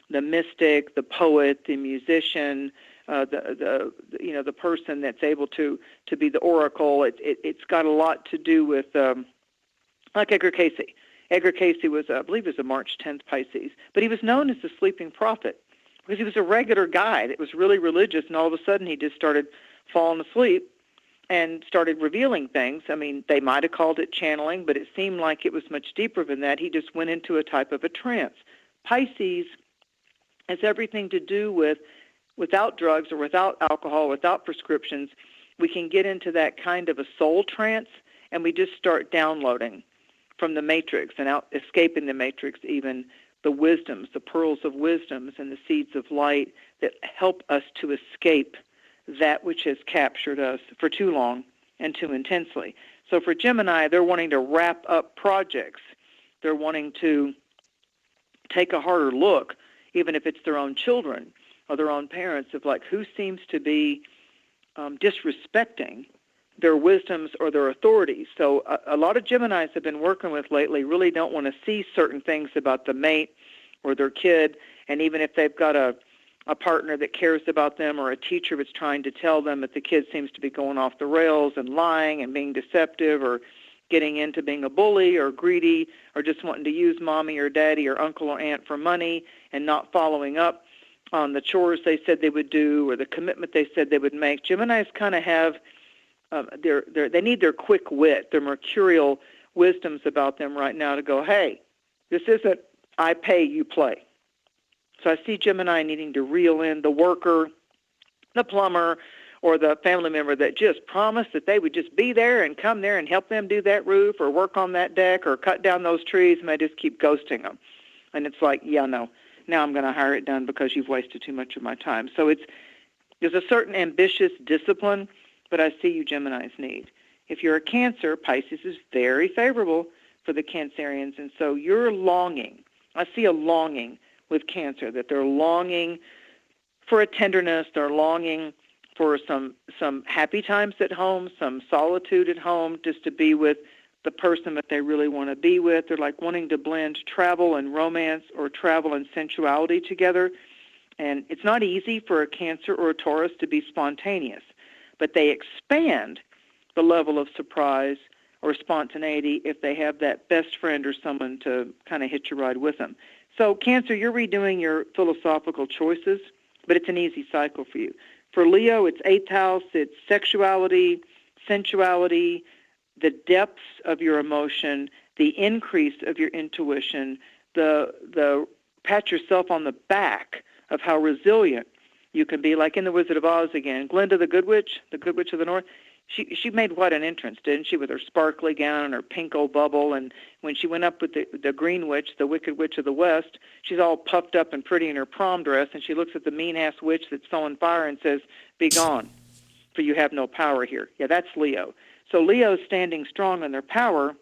the mystic, the poet, the musician, the person that's able to be the oracle. It's got a lot to do with like Edgar Cayce. Edgar Cayce was, I believe, a March 10th Pisces, but he was known as the sleeping prophet because he was a regular guy that was really religious, and all of a sudden he just started falling asleep and started revealing things. I mean, they might have called it channeling, but it seemed like it was much deeper than that. He just went into a type of a trance. Pisces has everything to do with, without drugs or without alcohol, without prescriptions, we can get into that kind of a soul trance, and we just start downloading from the matrix and out, escaping the matrix, even the wisdoms, the pearls of wisdoms and the seeds of light that help us to escape that which has captured us for too long and too intensely. So for Gemini, they're wanting to wrap up projects. They're wanting to take a harder look, even if it's their own children or their own parents, of like who seems to be disrespecting their wisdoms or their authorities. So a lot of Geminis have been working with lately really don't want to see certain things about the mate or their kid, and even if they've got a a partner that cares about them or a teacher that's trying to tell them that the kid seems to be going off the rails and lying and being deceptive or getting into being a bully or greedy or just wanting to use mommy or daddy or uncle or aunt for money and not following up on the chores they said they would do or the commitment they said they would make. Geminis kind of have, they need their quick wit, their mercurial wisdoms about them right now to go, hey, this isn't I pay, you play. So I see Gemini needing to reel in the worker, the plumber, or the family member that just promised that they would just be there and come there and help them do that roof or work on that deck or cut down those trees, and they just keep ghosting them. And it's like, yeah, no, now I'm going to hire it done because you've wasted too much of my time. So there's a certain ambitious discipline, but I see you Geminis need. If you're a Cancer, Pisces is very favorable for the Cancerians, and so you're longing. I see a longing with Cancer, that they're longing for a tenderness, they're longing for some happy times at home, some solitude at home, just to be with the person that they really want to be with. They're like wanting to blend travel and romance or travel and sensuality together. And it's not easy for a Cancer or a Taurus to be spontaneous, but they expand the level of surprise or spontaneity if they have that best friend or someone to kind of hitch a ride with them. So, Cancer, you're redoing your philosophical choices, but it's an easy cycle for you. For Leo, it's 8th house, it's sexuality, sensuality, the depths of your emotion, the increase of your intuition, the pat yourself on the back of how resilient you can be, like in The Wizard of Oz again. Glinda the Good Witch of the North, she made quite an entrance, didn't she, with her sparkly gown and her pink old bubble, and when she went up with the Green Witch, the Wicked Witch of the West, she's all puffed up and pretty in her prom dress, and she looks at the mean-ass witch that's sowing fire and says, "Be gone, for you have no power here." Yeah, that's Leo. So Leo's standing strong in their power,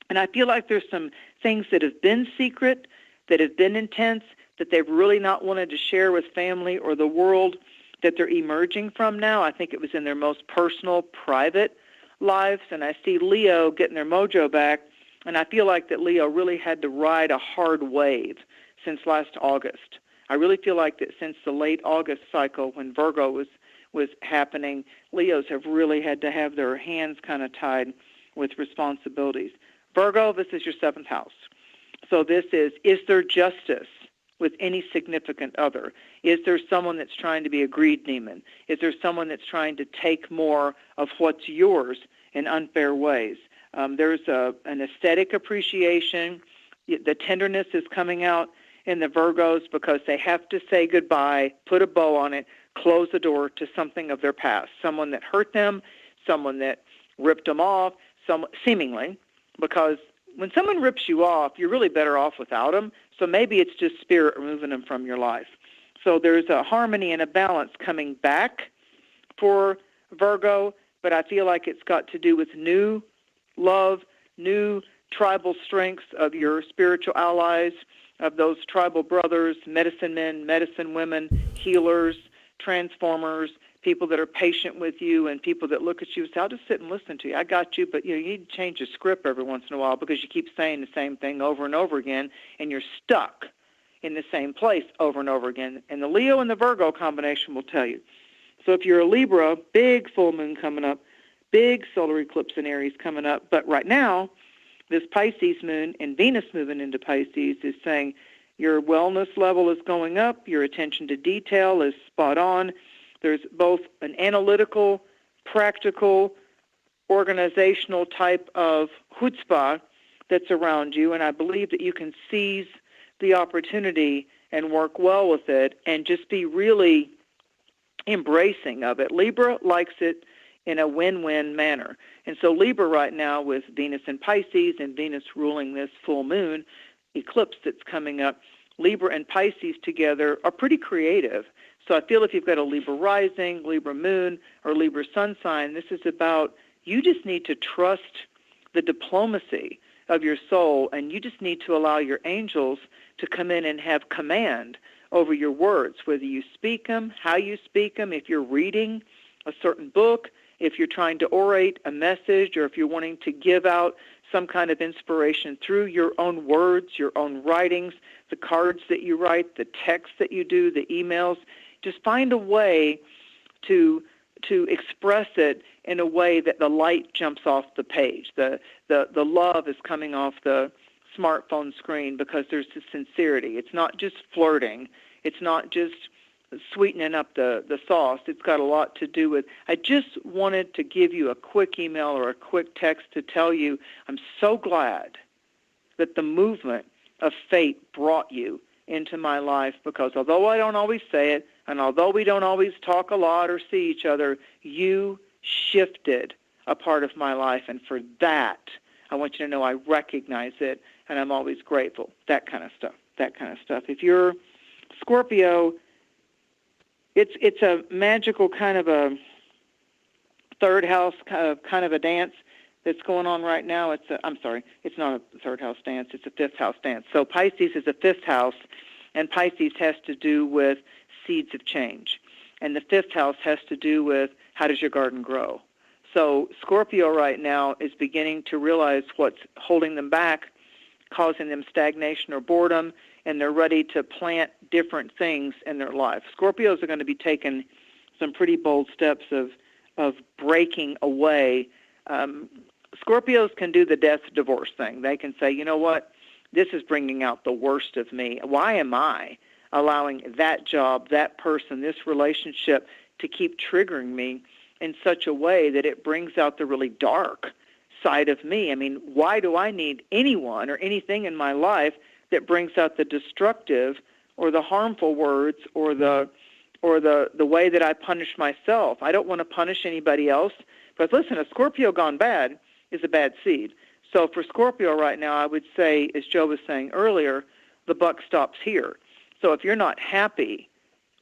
and I feel like there's some things that have been secret, that have been intense, that they've really not wanted to share with family or the world, that they're emerging from now. I think it was in their most personal, private lives, and I see Leo getting their mojo back, and I feel like that Leo really had to ride a hard wave since last August. I really feel like that since the late August cycle when Virgo was happening, Leos have really had to have their hands kind of tied with responsibilities. Virgo, this is your 7th house. So this is there justice with any significant other? Is there someone that's trying to be a greed demon? Is there someone that's trying to take more of what's yours in unfair ways? There's an aesthetic appreciation. The tenderness is coming out in the Virgos because they have to say goodbye, put a bow on it, close the door to something of their past, someone that hurt them, someone that ripped them off, seemingly, because when someone rips you off, you're really better off without them. So maybe it's just spirit removing them from your life. So there's a harmony and a balance coming back for Virgo, but I feel like it's got to do with new love, new tribal strengths of your spiritual allies, of those tribal brothers, medicine men, medicine women, healers, transformers, people that are patient with you, and people that look at you and say, "I'll just sit and listen to you. I got you, but you need to change the script every once in a while because you keep saying the same thing over and over again, and you're stuck in the same place over and over again." And the Leo and the Virgo combination will tell you. So if you're a Libra, big full moon coming up, big solar eclipse in Aries coming up. But right now, this Pisces moon and Venus moving into Pisces is saying your wellness level is going up, your attention to detail is spot on. There's both an analytical, practical, organizational type of chutzpah that's around you, and I believe that you can seize the opportunity and work well with it and just be really embracing of it. Libra likes it in a win-win manner. And so Libra right now with Venus in Pisces and Venus ruling this full moon eclipse that's coming up, Libra and Pisces together are pretty creative. So I feel if you've got a Libra rising, Libra moon, or Libra sun sign, this is about you just need to trust the diplomacy of your soul, and you just need to allow your angels to come in and have command over your words, whether you speak them, how you speak them, if you're reading a certain book, if you're trying to orate a message, or if you're wanting to give out some kind of inspiration through your own words, your own writings, the cards that you write, the texts that you do, the emails. Just find a way to express it in a way that the light jumps off the page. The love is coming off the smartphone screen because there's the sincerity. It's not just flirting. It's not just sweetening up the sauce. It's got a lot to do with, I just wanted to give you a quick email or a quick text to tell you I'm so glad that the movement of fate brought you into my life, because although I don't always say it, and although we don't always talk a lot or see each other, you shifted a part of my life, and for that, I want you to know I recognize it, and I'm always grateful. That kind of stuff. If you're Scorpio, it's a magical kind of a third house kind of a dance that's going on right now. It's not a third house dance. It's a fifth house dance. So Pisces is a fifth house, and Pisces has to do with seeds of change. And the fifth house has to do with how does your garden grow. So Scorpio right now is beginning to realize what's holding them back, causing them stagnation or boredom, and they're ready to plant different things in their life. Scorpios are going to be taking some pretty bold steps of breaking away. Scorpios can do the death divorce thing. They can say, you know what, this is bringing out the worst of me. Why am I allowing that job, that person, this relationship to keep triggering me in such a way that it brings out the really dark side of me? I mean, why do I need anyone or anything in my life that brings out the destructive or the harmful words or the way that I punish myself? I don't want to punish anybody else. But listen, a Scorpio gone bad is a bad seed. So for Scorpio right now, I would say, as Joe was saying earlier, the buck stops here. So if you're not happy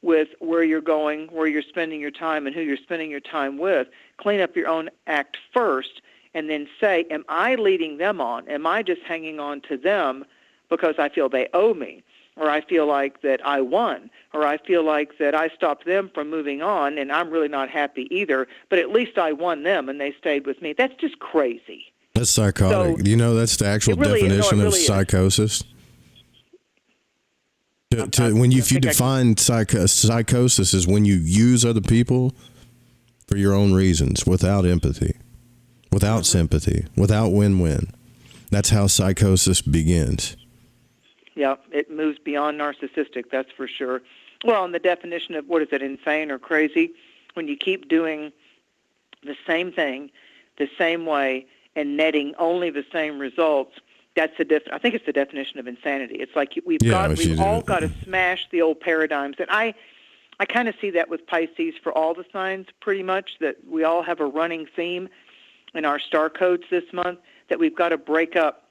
with where you're going, where you're spending your time, and who you're spending your time with, clean up your own act first, and then say, am I leading them on? Am I just hanging on to them because I feel they owe me, or I feel like that I won, or I feel like that I stopped them from moving on, and I'm really not happy either, but at least I won them and they stayed with me? That's just crazy. That's psychotic. So, you know, that's the actual definition of psychosis. If you define psychosis is when you use other people for your own reasons, without empathy, without sympathy, without win-win. That's how psychosis begins. Yeah, it moves beyond narcissistic, that's for sure. Well, and the definition of, what is it, insane or crazy? When you keep doing the same thing the same way and netting only the same results, that's I think it's the definition of insanity. It's like we've all got to smash the old paradigms. And I kind of see that with Pisces for all the signs pretty much, that we all have a running theme in our star codes this month, that we've got to break up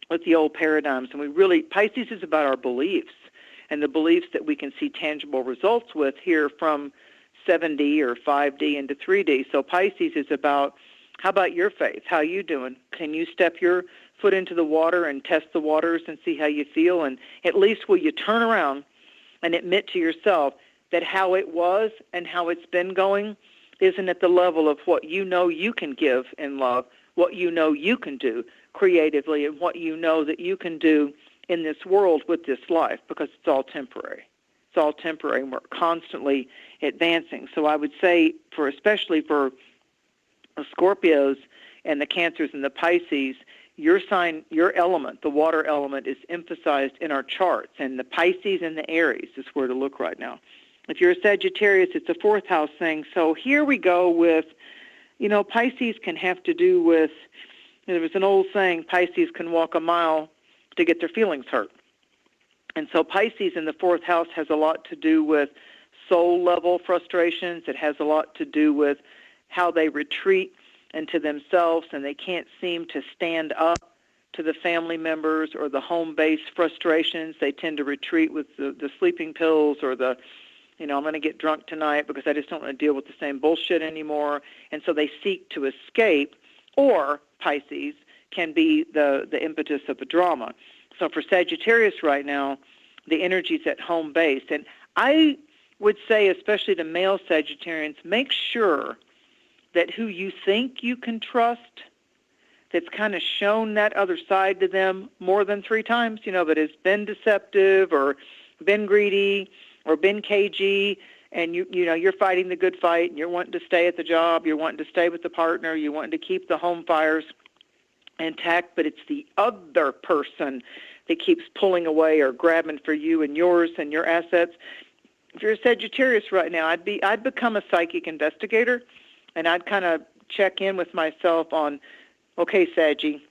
with the old paradigms. And Pisces is about our beliefs, and the beliefs that we can see tangible results with here from 7D or 5D into 3D. So Pisces is about, how about your faith? How you doing? Can you step your foot into the water and test the waters and see how you feel? And at least will you turn around and admit to yourself that how it was and how it's been going isn't at the level of what you know you can give in love, what you know you can do creatively, and what you know that you can do in this world with this life, because it's all temporary. It's all temporary, and we're constantly advancing. So I would say, especially for the Scorpios and the Cancers and the Pisces, your sign, your element, the water element, is emphasized in our charts, and the Pisces and the Aries is where to look right now. If you're a Sagittarius, it's a fourth house thing. So here we go with, Pisces can have to do with, there was an old saying, Pisces can walk a mile to get their feelings hurt. And so Pisces in the fourth house has a lot to do with soul-level frustrations. It has a lot to do with how they retreat into themselves, and they can't seem to stand up to the family members or the home-based frustrations. They tend to retreat with the sleeping pills or I'm going to get drunk tonight because I just don't want to deal with the same bullshit anymore. And so they seek to escape, or Pisces can be the impetus of the drama. So for Sagittarius right now, the energy's at home base. And I would say, especially to male Sagittarians, make sure that who you think you can trust, that's kind of shown that other side to them more than 3 times, that has been deceptive or been greedy or been cagey, and you're fighting the good fight, and you're wanting to stay at the job, you're wanting to stay with the partner, you're wanting to keep the home fires intact, but it's the other person that keeps pulling away or grabbing for you and yours and your assets. If you're a Sagittarius right now, I'd become a psychic investigator, and I'd kind of check in with myself on, okay, Saggy,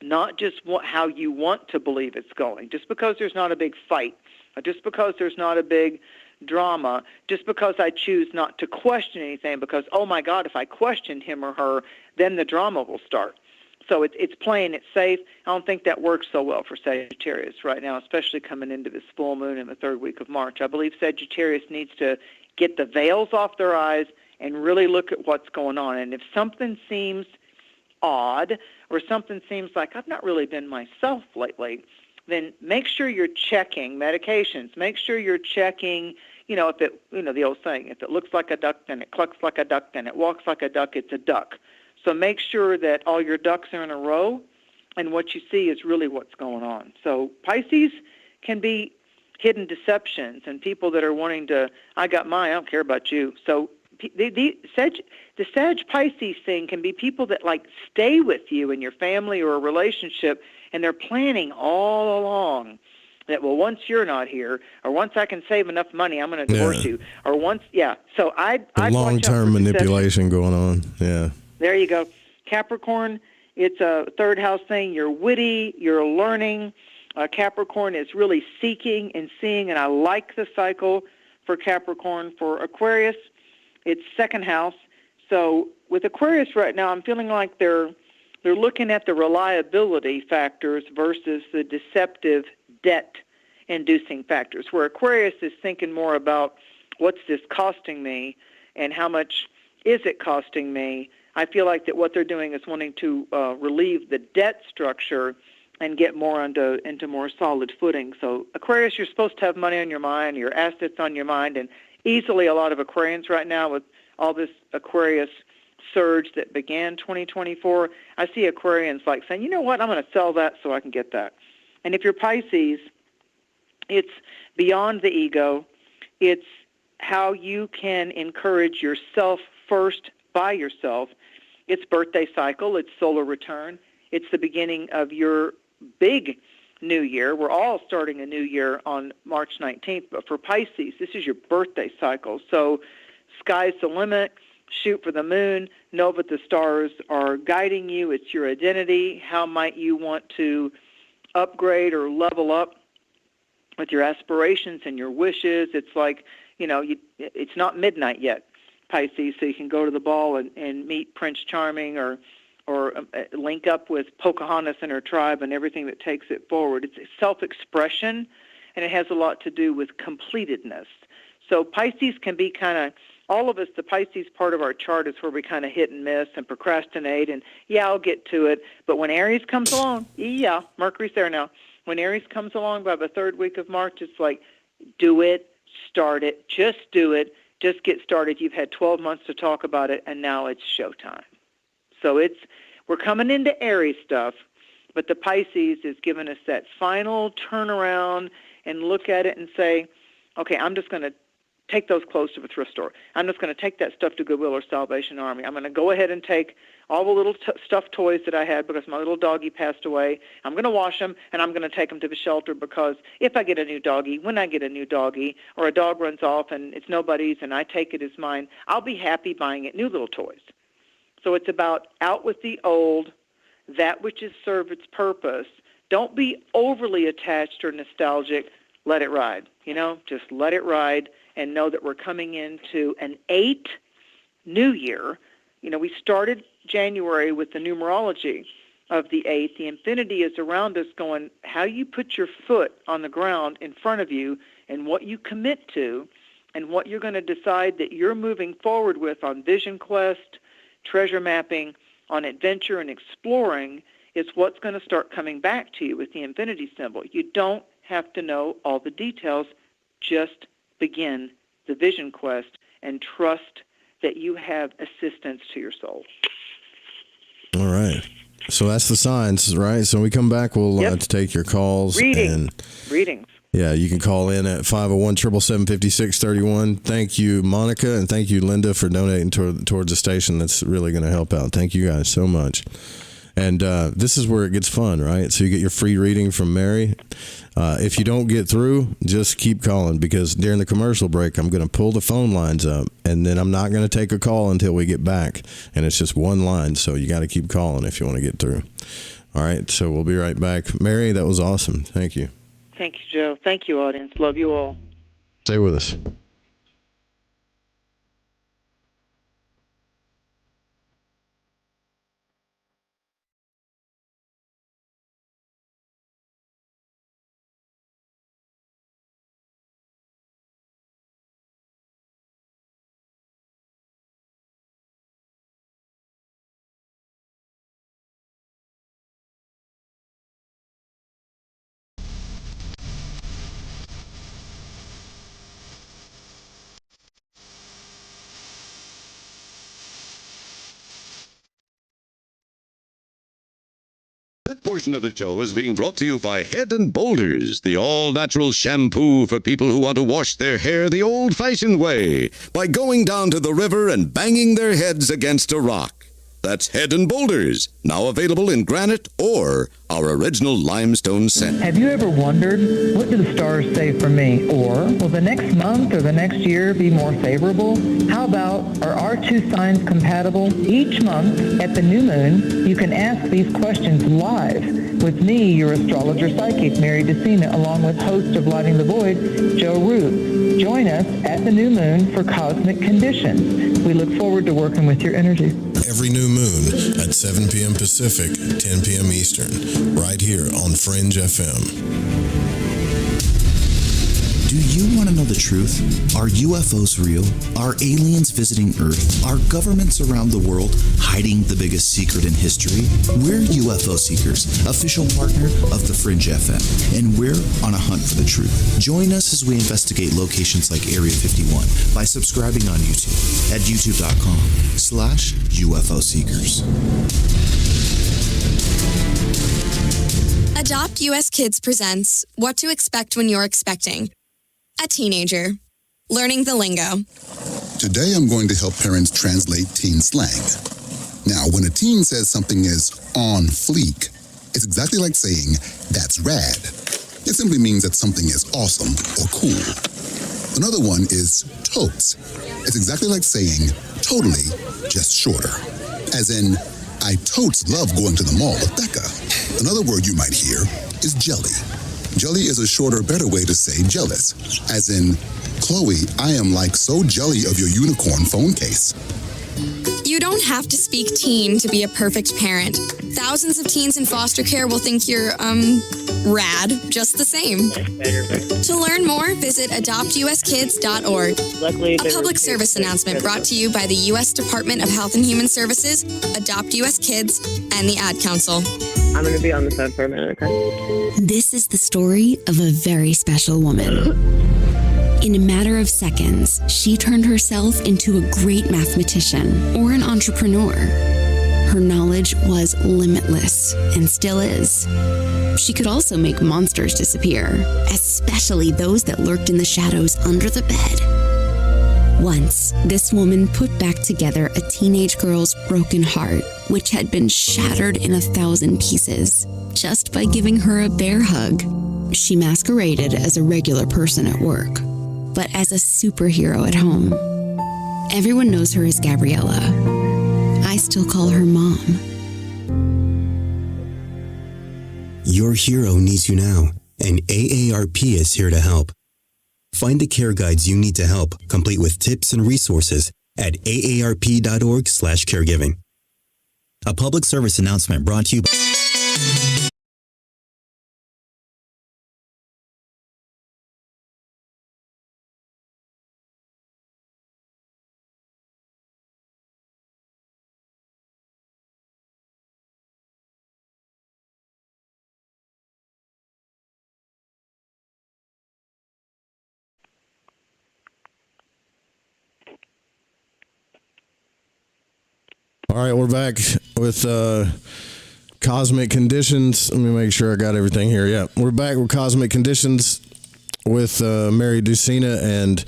not just how you want to believe it's going, just because there's not a big fight, or just because there's not a big drama, just because I choose not to question anything, because, oh my God, if I question him or her, then the drama will start. So it's playing it safe. I don't think that works so well for Sagittarius right now, especially coming into this full moon in the 3rd week of March. I believe Sagittarius needs to get the veils off their eyes and really look at what's going on. And if something seems odd or something seems like I've not really been myself lately, then make sure you're checking medications. Make sure you're checking, if it, the old saying, if it looks like a duck, then it clucks like a duck, then it walks like a duck, it's a duck. So make sure that all your ducks are in a row, and what you see is really what's going on. So Pisces can be hidden deceptions and people that are wanting to, I got mine, I don't care about you. So the Sag Pisces thing can be people that stay with you in your family or a relationship, and they're planning all along that, well, once you're not here, or once I can save enough money, I'm going to divorce you, or once, So I'd long-term manipulation going on, yeah. There you go. Capricorn, it's a 3rd house thing. You're witty, you're learning. Capricorn is really seeking and seeing, and I like the cycle for Capricorn. For Aquarius, it's 2nd house. So with Aquarius right now, I'm feeling like they're looking at the reliability factors versus the deceptive debt-inducing factors, where Aquarius is thinking more about what's this costing me and how much is it costing me. I feel like that what they're doing is wanting to relieve the debt structure and get more into more solid footing. So Aquarius, you're supposed to have money on your mind, your assets on your mind, and easily a lot of Aquarians right now with all this Aquarius surge that began 2024, I see Aquarians saying, you know what, I'm going to sell that so I can get that. And if you're Pisces, it's beyond the ego. It's how you can encourage yourself first by yourself. It's birthday cycle. It's solar return. It's the beginning of your big new year. We're all starting a new year on March 19th, but for Pisces, this is your birthday cycle. So sky's the limit. Shoot for the moon. Know that the stars are guiding you. It's your identity. How might you want to upgrade or level up with your aspirations and your wishes? It's like, it's not midnight yet, Pisces, so you can go to the ball and meet Prince Charming or link up with Pocahontas and her tribe and everything that takes it forward. It's self-expression, and it has a lot to do with completedness. So Pisces can be kind of, all of us, the Pisces part of our chart is where we kind of hit and miss and procrastinate and, I'll get to it. But when Aries comes along, Mercury's there now. When Aries comes along by the 3rd week of March, it's like, do it, start it, just do it. Just get started. You've had 12 months to talk about it, and now it's showtime. So we're coming into Aries stuff, but the Pisces is giving us that final turnaround and look at it and say, okay, I'm just going to take those clothes to the thrift store. I'm just going to take that stuff to Goodwill or Salvation Army. I'm going to go ahead and take all the little stuffed toys that I had because my little doggie passed away. I'm going to wash them, and I'm going to take them to the shelter because if I get a new doggie, when I get a new doggie, or a dog runs off and it's nobody's and I take it as mine, I'll be happy buying it new little toys. So it's about out with the old, that which has served its purpose. Don't be overly attached or nostalgic. Let it ride, just let it ride and know that we're coming into an 8 new year. We started January with the numerology of the 8. The infinity is around us going, how you put your foot on the ground in front of you and what you commit to and what you're going to decide that you're moving forward with on vision quest, treasure mapping, on adventure and exploring is what's going to start coming back to you with the infinity symbol. You don't have to know all the details. Just begin the vision quest and trust that you have assistance to your soul. All right. So that's the signs, right? So when we come back, we'll take your calls. Readings. Yeah, you can call in at 501-777-5631. Thank you, Monica, and thank you, Linda, for donating towards the station. That's really going to help out. Thank you guys so much. And this is where it gets fun, right? So you get your free reading from Mary. If you don't get through, just keep calling, because during the commercial break, I'm going to pull the phone lines up, and then I'm not going to take a call until we get back. And it's just one line, so you got to keep calling if you want to get through. All right, so we'll be right back. Mary, that was awesome. Thank you. Thank you, Joe. Thank you, audience. Love you all. Stay with us. That portion of the show is being brought to you by Head & Boulders, the all-natural shampoo for people who want to wash their hair the old-fashioned way, by going down to the river and banging their heads against a rock. That's Head & Boulders, now available in granite or our original limestone scent. Have you ever wondered, what do the stars say for me? Or, will the next month or the next year be more favorable? How about, are our two signs compatible? Each month, at the new moon, you can ask these questions live with me, your astrologer psychic, Mary DeCina, along with host of Lighting the Void, Joe Root. Join us at the new moon for Cosmic Conditions. We look forward to working with your energy. Every new moon at 7 p.m. Pacific, 10 p.m. Eastern, right here on Fringe FM. Do you want to know the truth? Are UFOs real? Are aliens visiting Earth? Are governments around the world hiding the biggest secret in history? We're UFO Seekers, official partner of the Fringe FM, and we're on a hunt for the truth. Join us as we investigate locations like Area 51 by subscribing on YouTube at youtube.com/UFO Seekers. Adopt US Kids presents What to Expect When You're Expecting. A teenager. Learning the lingo. Today I'm going to help parents translate teen slang. Now, when a teen says something is on fleek, it's exactly like saying, that's rad. It simply means that something is awesome or cool. Another one is totes. It's exactly like saying, totally, just shorter. As in, I totes love going to the mall with Becca. Another word you might hear is jelly. Jelly is a shorter, better way to say jealous. As in, Chloe, I am like so jelly of your unicorn phone case. You don't have to speak teen to be a perfect parent. Thousands of teens in foster care will think you're, rad, just the same. To learn more, visit adoptuskids.org. A public service announcement brought to you by the U.S. Department of Health and Human Services, Adopt U.S. Kids, and the Ad Council. I'm going to be on the phone for a minute, okay? This is the story of a very special woman. In a matter of seconds, she turned herself into a great mathematician or an entrepreneur. Her knowledge was limitless and still is. She could also make monsters disappear, especially those that lurked in the shadows under the bed. Once, this woman put back together a teenage girl's broken heart, which had been shattered in 1,000 pieces, just by giving her a bear hug. She masqueraded as a regular person at work, but as a superhero at home. Everyone knows her as Gabriella. I still call her Mom. Your hero needs you now, and AARP is here to help. Find the care guides you need to help, complete with tips and resources at aarp.org/caregiving. A public service announcement brought to you by... All right, we're back with Cosmic Conditions. Let me make sure I got everything here. Yeah, we're back with Cosmic Conditions with Mary Ducina, and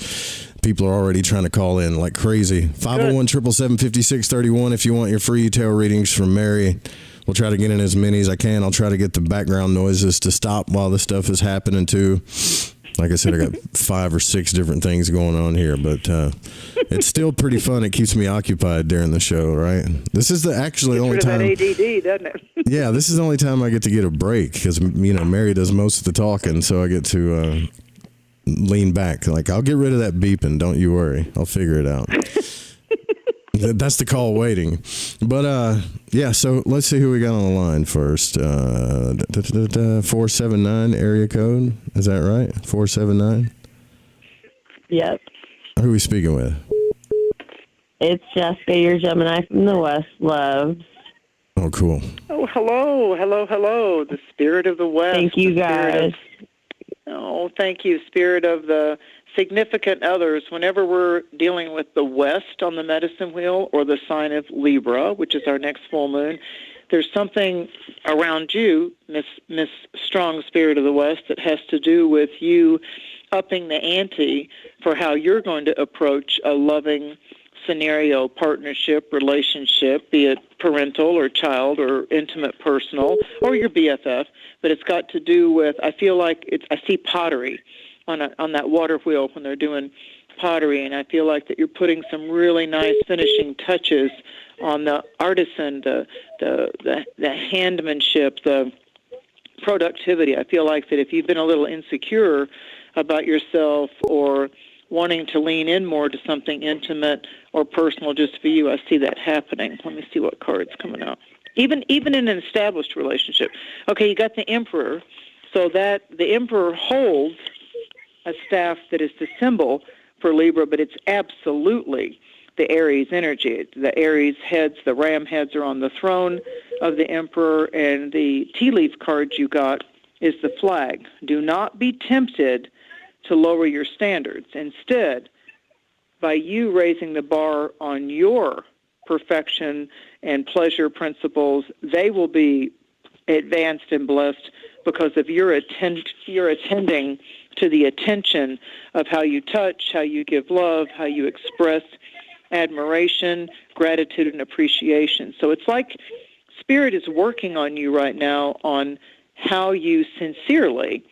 people are already trying to call in like crazy. 501-777-5631 if you want your free tarot readings from Mary. We'll try to get in as many as I can. I'll try to get the background noises to stop while this stuff is happening too. Like I said, I got 5 or 6 different things going on here, but it's still pretty fun. It keeps me occupied during the show, right? This is the only time. That ADD, doesn't it? Yeah, this is the only time I get to get a break because Mary does most of the talking, so I get to lean back. Like, I'll get rid of that beeping. Don't you worry. I'll figure it out. That's the call waiting. But, yeah, so let's see who we got on the line first. 479 area code. Is that right? 479? Yep. Who are we speaking with? It's Jessica, your Gemini from the West, loves. Oh, cool. Oh, hello. The spirit of the West. Thank you, guys. Thank you, spirit of the significant others. Whenever we're dealing with the West on the medicine wheel or the sign of Libra, which is our next full moon, there's something around you, Miss Strong Spirit of the West, that has to do with you upping the ante for how you're going to approach a loving scenario, partnership, relationship, be it parental or child or intimate personal or your BFF. But it's got to do with, I feel like I see pottery on that water wheel when they're doing pottery, and I feel like that you're putting some really nice finishing touches on the artisan, the handmanship, the productivity. I feel like that if you've been a little insecure about yourself or wanting to lean in more to something intimate or personal just for you, I see that happening. Let me see what card's coming out. Even in an established relationship. Okay, you got the Emperor, so that the Emperor holds a staff that is the symbol for Libra, but it's absolutely the Aries energy. The Aries heads, the ram heads are on the throne of the Emperor, and the tea leaf card you got is the flag. Do not be tempted to lower your standards. Instead, by you raising the bar on your perfection and pleasure principles, they will be advanced and blessed because of your attending to the attention of how you touch, how you give love, how you express admiration, gratitude, and appreciation. So it's like Spirit is working on you right now on how you sincerely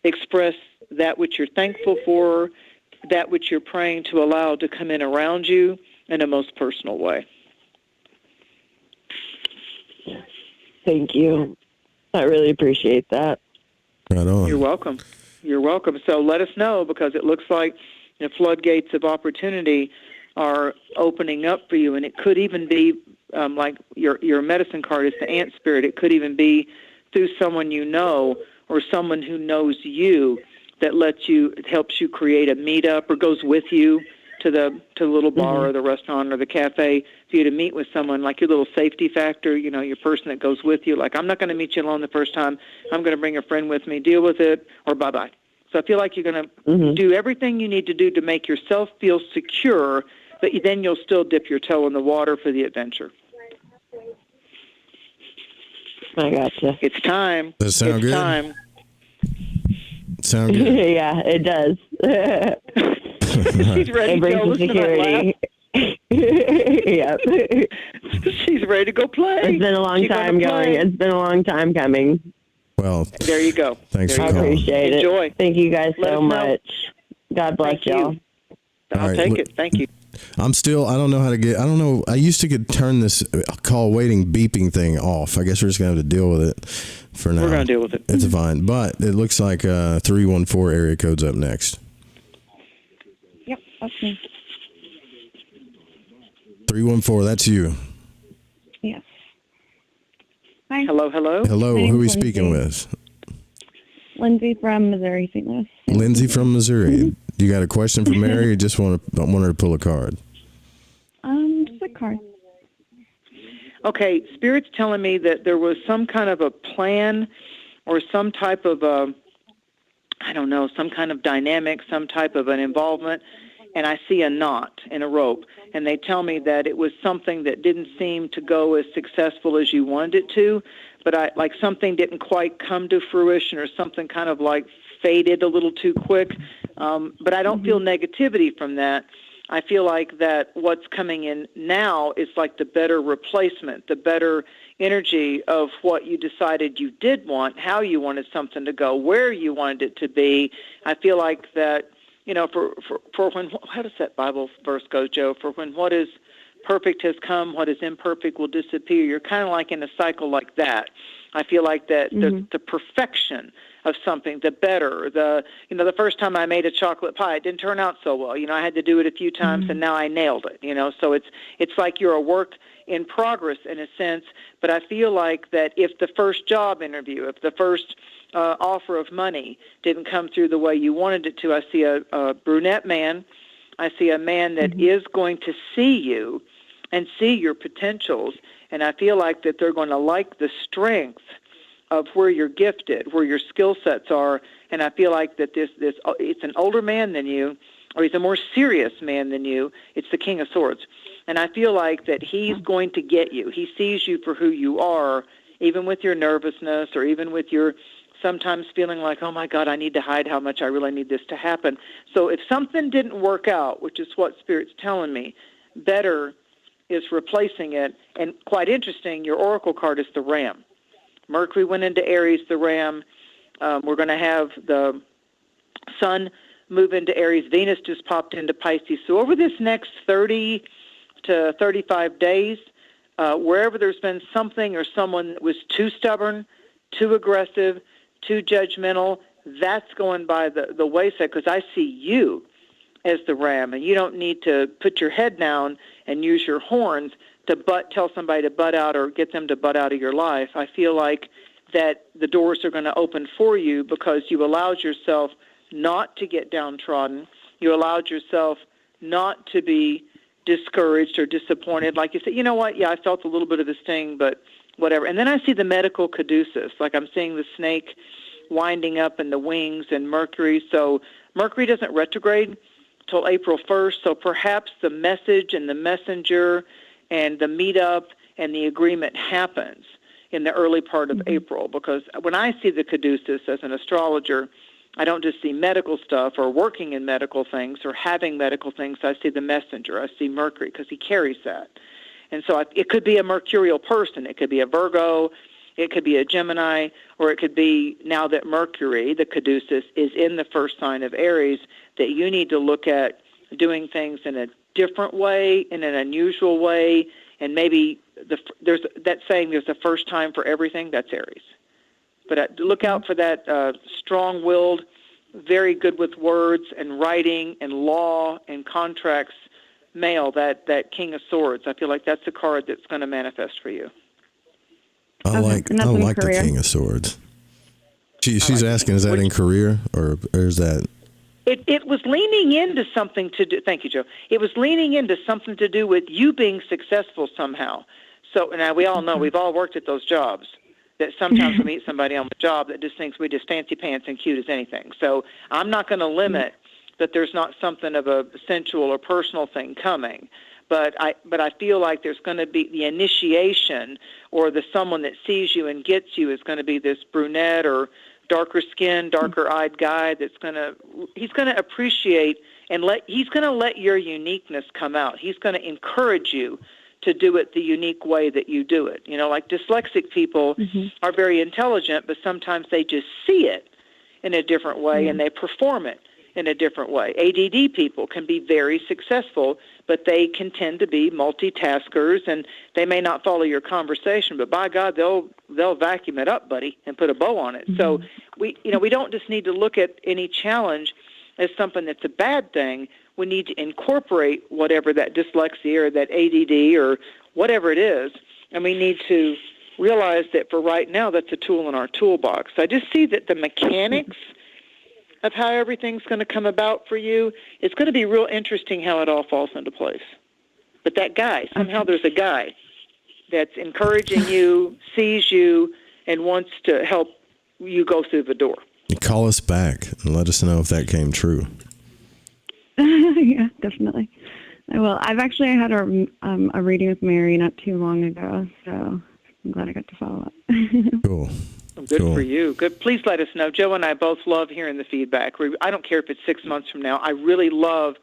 express that which you're thankful for, that which you're praying to allow to come in around you in a most personal way. Thank you. I really appreciate that. Right on. You're welcome. You're welcome. So let us know, because it looks like the floodgates of opportunity are opening up for you, and it could even be like your medicine card is the ant spirit. It could even be through someone you know or someone who knows you that helps you create a meetup or goes with you to the little bar or the restaurant or the cafe for you to meet with someone, like your little safety factor, your person that goes with you. Like, I'm not going to meet you alone the first time. I'm going to bring a friend with me, deal with it, or bye-bye. So I feel like you're going to do everything you need to do to make yourself feel secure, but then you'll still dip your toe in the water for the adventure. I gotcha. It's time. Does it sound it's good? Time. Sound good? Yeah, it does. She's ready to go. Listen to that laugh. Yep. She's ready to go play. It's been a long time going. It's been a long time coming. Well, there you go. Thanks for I calling. appreciate it. Enjoy. Thank you guys Let so us know. much. God bless y'all. I'll take it. Thank you. I don't know how to get, I don't know. I used to turn this call waiting beeping thing off. I guess we're just going to have to deal with it for now. We're going to deal with it. It's fine. But it looks like 314 area code's up next. Yep, that's me. 314, that's you. Yes. Hi. Hello. Hello, My who are name's we speaking with? Lindsay from Missouri, St. Louis. Lindsay from Missouri. You got a question for Mary, or just want her to pull a card? Just a card. Okay, Spirit's telling me that there was some kind of a plan or some type of some kind of dynamic, some type of an involvement and I see a knot in a rope, and they tell me that it was something that didn't seem to go as successful as you wanted it to, but like something didn't quite come to fruition, or something kind of like faded a little too quick. But I don't feel negativity from that. I feel like that what's coming in now is like the better replacement, the better energy of what you decided you did want, how you wanted something to go, where you wanted it to be. I feel like that, for when, how does that Bible verse go, Joe? For when what is perfect has come, what is imperfect will disappear. You're kind of like in a cycle like that. I feel like that the perfection of something, the better, the first time I made a chocolate pie, it didn't turn out so well. I had to do it a few times, and now I nailed it. So it's like you're a work in progress in a sense. But I feel like that if the first job interview, if the first offer of money didn't come through the way you wanted it to, I see a brunette man. I see a man that is going to see you and see your potentials, and I feel like that they're going to like the strength of where you're gifted, where your skill sets are, and I feel like that it's an older man than you, or he's a more serious man than you. It's the King of Swords, and I feel like that he's going to get you. He sees you for who you are, even with your nervousness, or even with your sometimes feeling like, oh my God, I need to hide how much I really need this to happen. So if something didn't work out, which is what Spirit's telling me, better is replacing it. And quite interesting, your oracle card is the Ram. Mercury went into Aries, the Ram. We're going to have the Sun move into Aries. Venus just popped into Pisces. So over this next 30 to 35 days, wherever there's been something or someone that was too stubborn, too aggressive, too judgmental, that's going by the wayside, because I see you as the Ram, and you don't need to put your head down and use your horns to tell somebody to butt out or get them to butt out of your life. I feel like that the doors are going to open for you because you allowed yourself not to get downtrodden. You allowed yourself not to be discouraged or disappointed. Like you said, you know what? Yeah, I felt a little bit of this thing, but whatever. And then I see the medical caduceus, like I'm seeing the snake winding up in the wings and Mercury. So Mercury doesn't retrograde till April 1st. So perhaps the message and the messenger and the meetup and the agreement happens in the early part of April. Because when I see the caduceus as an astrologer, I don't just see medical stuff or working in medical things or having medical things. I see the messenger. I see Mercury because he carries that. And so it could be a mercurial person. It could be a Virgo. It could be a Gemini. Or it could be, now that Mercury, the caduceus, is in the first sign of Aries, that you need to look at doing things in a different way, in an unusual way. And maybe there's that saying, there's a first time for everything. That's Aries. But look out for that strong-willed, very good with words and writing and law and contracts male, that King of Swords. I feel like that's the card that's going to manifest for you. I like the King of Swords. She's asking, is that in career or is that? It was leaning into something to do. Thank you, Joe. It was leaning into something to do with you being successful somehow. So now we all know, we've all worked at those jobs, that sometimes we meet somebody on the job that just thinks we just fancy pants and cute as anything. So I'm not going to limit that there's not something of a sensual or personal thing coming. But I feel like there's going to be the initiation, or the someone that sees you and gets you is going to be this brunette or darker skinned, darker eyed guy that's he's going to appreciate and he's going to let your uniqueness come out. He's going to encourage you to do it the unique way that you do it. Like dyslexic people are very intelligent, but sometimes they just see it in a different way and they perform it in a different way. ADD people can be very successful, but they can tend to be multitaskers, and they may not follow your conversation, but by God, they'll vacuum it up, buddy, and put a bow on it. So we don't just need to look at any challenge as something that's a bad thing. We need to incorporate whatever that dyslexia or that ADD or whatever it is, and we need to realize that for right now, that's a tool in our toolbox. I just see that the mechanics of how everything's going to come about for you, it's going to be real interesting how it all falls into place. But that guy, somehow there's a guy that's encouraging you, sees you, and wants to help you go through the door. Call us back and let us know if that came true. Yeah, definitely. I will. I've actually had a reading with Mary not too long ago, so I'm glad I got to follow up. Cool. Good for you. Good. Please let us know. Joe and I both love hearing the feedback. I don't care if it's 6 months from now. I really love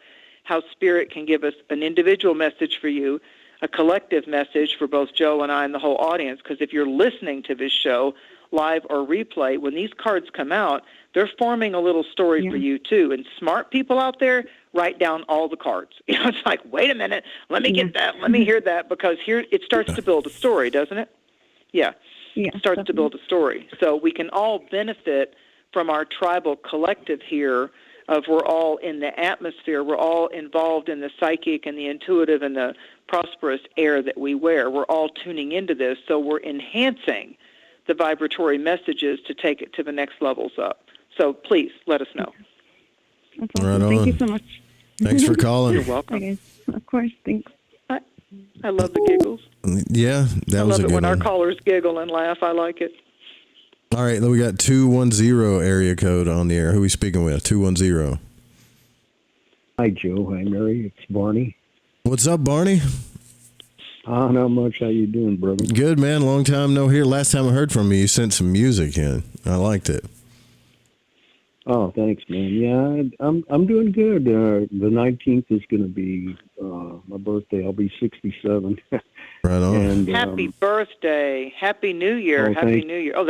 how Spirit can give us an individual message for you, a collective message for both Joe and I and the whole audience, because if you're listening to this show live or replay, when these cards come out, they're forming a little story for you too. And smart people out there write down all the cards. You know, it's like, wait a minute, let me get that, let me hear that, because here it starts to build a story, doesn't it? Yeah. It starts to build a story. So we can all benefit from our tribal collective here of we're all in the atmosphere. We're all involved in the psychic and the intuitive and the prosperous air that we wear. We're all tuning into this, so we're enhancing the vibratory messages to take it to the next levels up. So please let us know. That's awesome. Right Thank on. you so much. Thanks for calling. You're welcome. Okay. Of course. Thanks. I love the giggles. Yeah, that was a I love it good when our one. callers giggle and laugh. I like it. All right, we got 210 area code on the air. Who are we speaking with? 210. Hi, Joe. Hi, Mary. It's Barney. What's up, Barney? Not much. How you doing, brother? Good, man. Long time no hear. Last time I heard from you, you sent some music in. I liked it. Oh, thanks, man. Yeah, I'm doing good. The 19th is going to be my birthday. I'll be 67. Right on. And, Happy birthday. Happy New Year. Oh, Happy thanks. New Year. Oh,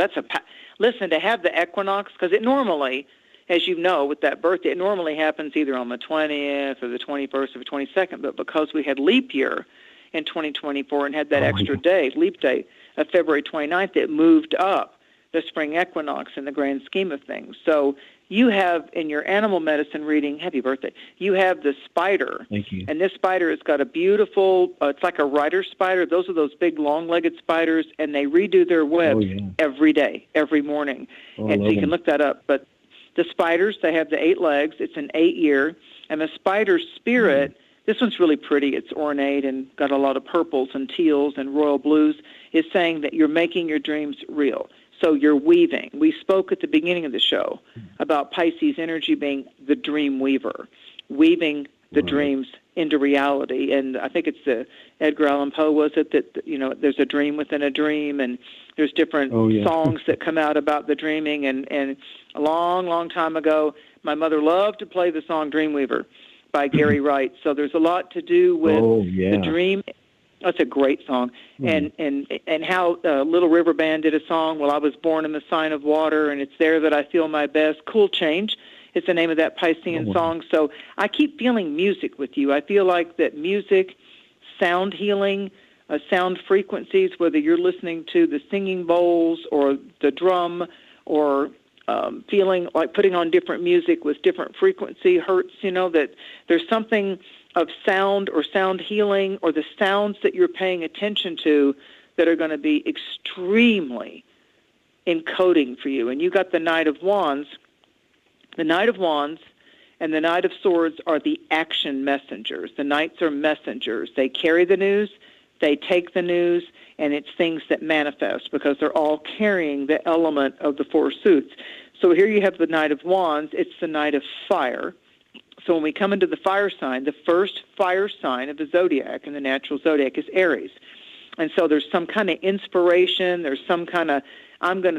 listen, to have the equinox, because it normally, as you know, with that birthday, it normally happens either on the 20th or the 21st or the 22nd, but because we had leap year in 2024 and had that extra day, leap day of February 29th, it moved up the spring equinox in the grand scheme of things. So you have in your animal medicine reading, happy birthday, you have the spider. Thank you. And this spider has got a beautiful, it's like a rider spider. Those are those big long-legged spiders, and they redo their webs every day, every morning. And so you can look that up. But the spiders, they have the 8 legs. It's an 8-year. And the spider spirit, this one's really pretty. It's ornate and got a lot of purples and teals and royal blues, is saying that you're making your dreams real. So you're weaving. We spoke at the beginning of the show about Pisces energy being the dream weaver, weaving the dreams into reality. And I think it's the Edgar Allan Poe, was it, that, you know, there's a dream within a dream, and there's different songs that come out about the dreaming. And a long, long time ago, my mother loved to play the song Dreamweaver by Gary Wright. So there's a lot to do with the dream. That's a great song. And how Little River Band did a song, Well, I Was Born in the Sign of Water, and It's There That I Feel My Best. Cool Change is the name of that Piscean song. So I keep feeling music with you. I feel like that music, sound healing, sound frequencies, whether you're listening to the singing bowls or the drum or feeling like putting on different music with different frequency hertz, you know, that there's something of sound or sound healing or the sounds that you're paying attention to that are going to be extremely encoding for you. And you got the Knight of Wands. The Knight of Wands and the Knight of Swords are the action messengers. The Knights are messengers. They carry the news, they take the news, and it's things that manifest because they're all carrying the element of the 4 suits. So here you have the Knight of Wands. It's the Knight of Fire. So when we come into the fire sign, the first fire sign of the zodiac, in the natural zodiac, is Aries. And so there's some kind of inspiration. There's some kind of,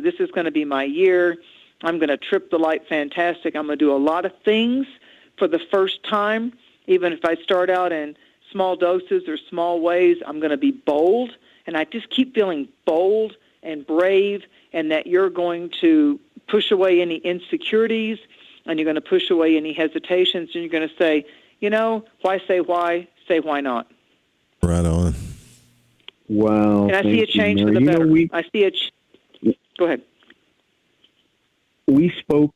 this is going to be my year. I'm going to trip the light fantastic. I'm going to do a lot of things for the first time. Even if I start out in small doses or small ways, I'm going to be bold. And I just keep feeling bold and brave, and that you're going to push away any insecurities, and you're going to push away any hesitations, and you're going to say, you know, why say why? Say why not. Right on. Wow. And I see a change for the better. I see Go ahead. We spoke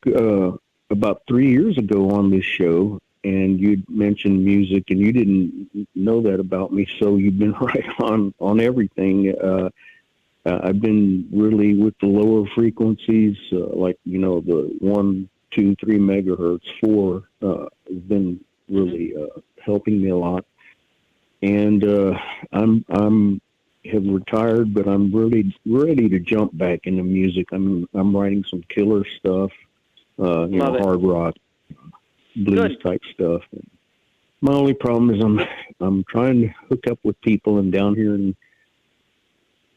about 3 years ago on this show, and you'd mentioned music, and you didn't know that about me, so you've been right on everything. I've been really with the lower frequencies, like, you know, the 1, 2, 3 megahertz, 4 has been really helping me a lot. And I'm have retired, but I'm really ready to jump back into music. I'm writing some killer stuff, hard rock, blues type stuff. My only problem is I'm trying to hook up with people, and down here in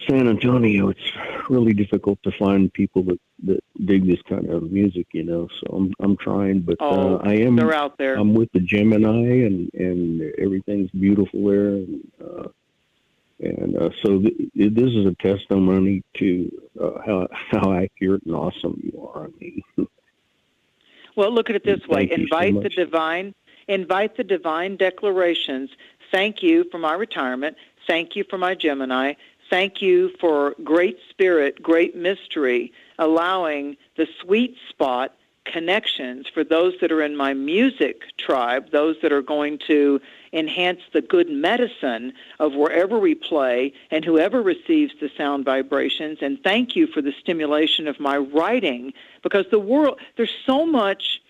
San Antonio, it's really difficult to find people that dig this kind of music, So I'm trying, but I am. They're out there. I'm with the Gemini, and everything's beautiful there, so this is a testimony to how accurate and awesome you are. Well, look at it this way: Thank you so invite much. the divine declarations. Thank you for my retirement. Thank you for my Gemini. Thank you for great spirit, great mystery, allowing the sweet spot connections for those that are in my music tribe, those that are going to enhance the good medicine of wherever we play and whoever receives the sound vibrations. And thank you for the stimulation of my writing, because the world, there's so much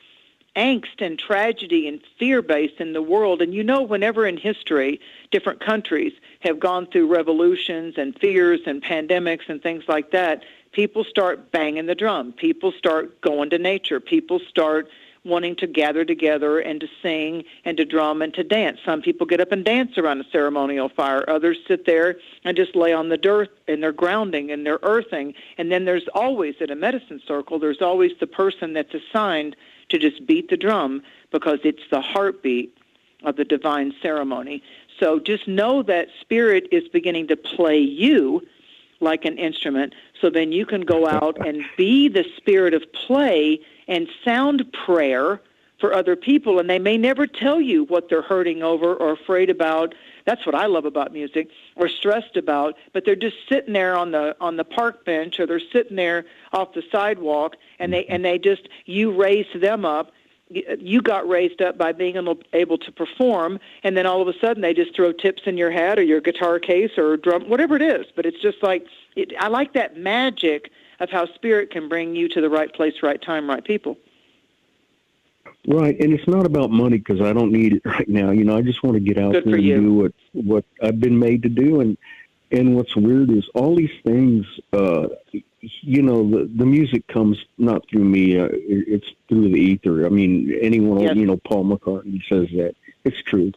angst and tragedy and fear-based in the world. And whenever in history different countries have gone through revolutions and fears and pandemics and things like that, people start banging the drum. People start going to nature. People start wanting to gather together and to sing and to drum and to dance. Some people get up and dance around a ceremonial fire. Others sit there and just lay on the dirt, and they're grounding and they're earthing. And then there's always, at a medicine circle, there's always the person that's assigned to just beat the drum, because it's the heartbeat of the divine ceremony. So just know that spirit is beginning to play you like an instrument, so then you can go out and be the spirit of play and sound prayer for other people, and they may never tell you what they're hurting over or afraid about. That's what I love about music, or stressed about, but they're just sitting there on the park bench, or they're sitting there off the sidewalk, and they just, you raise them up. You got raised up by being able to perform, and then all of a sudden they just throw tips in your hat or your guitar case or drum, whatever it is. But it's just like, I like that magic of how spirit can bring you to the right place, right time, right people. Right, and it's not about money, because I don't need it right now. I just want to get out there and do what I've been made to do. And what's weird is all these things, the music comes not through me, it's through the ether. I mean, anyone, yes. Paul McCartney says that. It's true.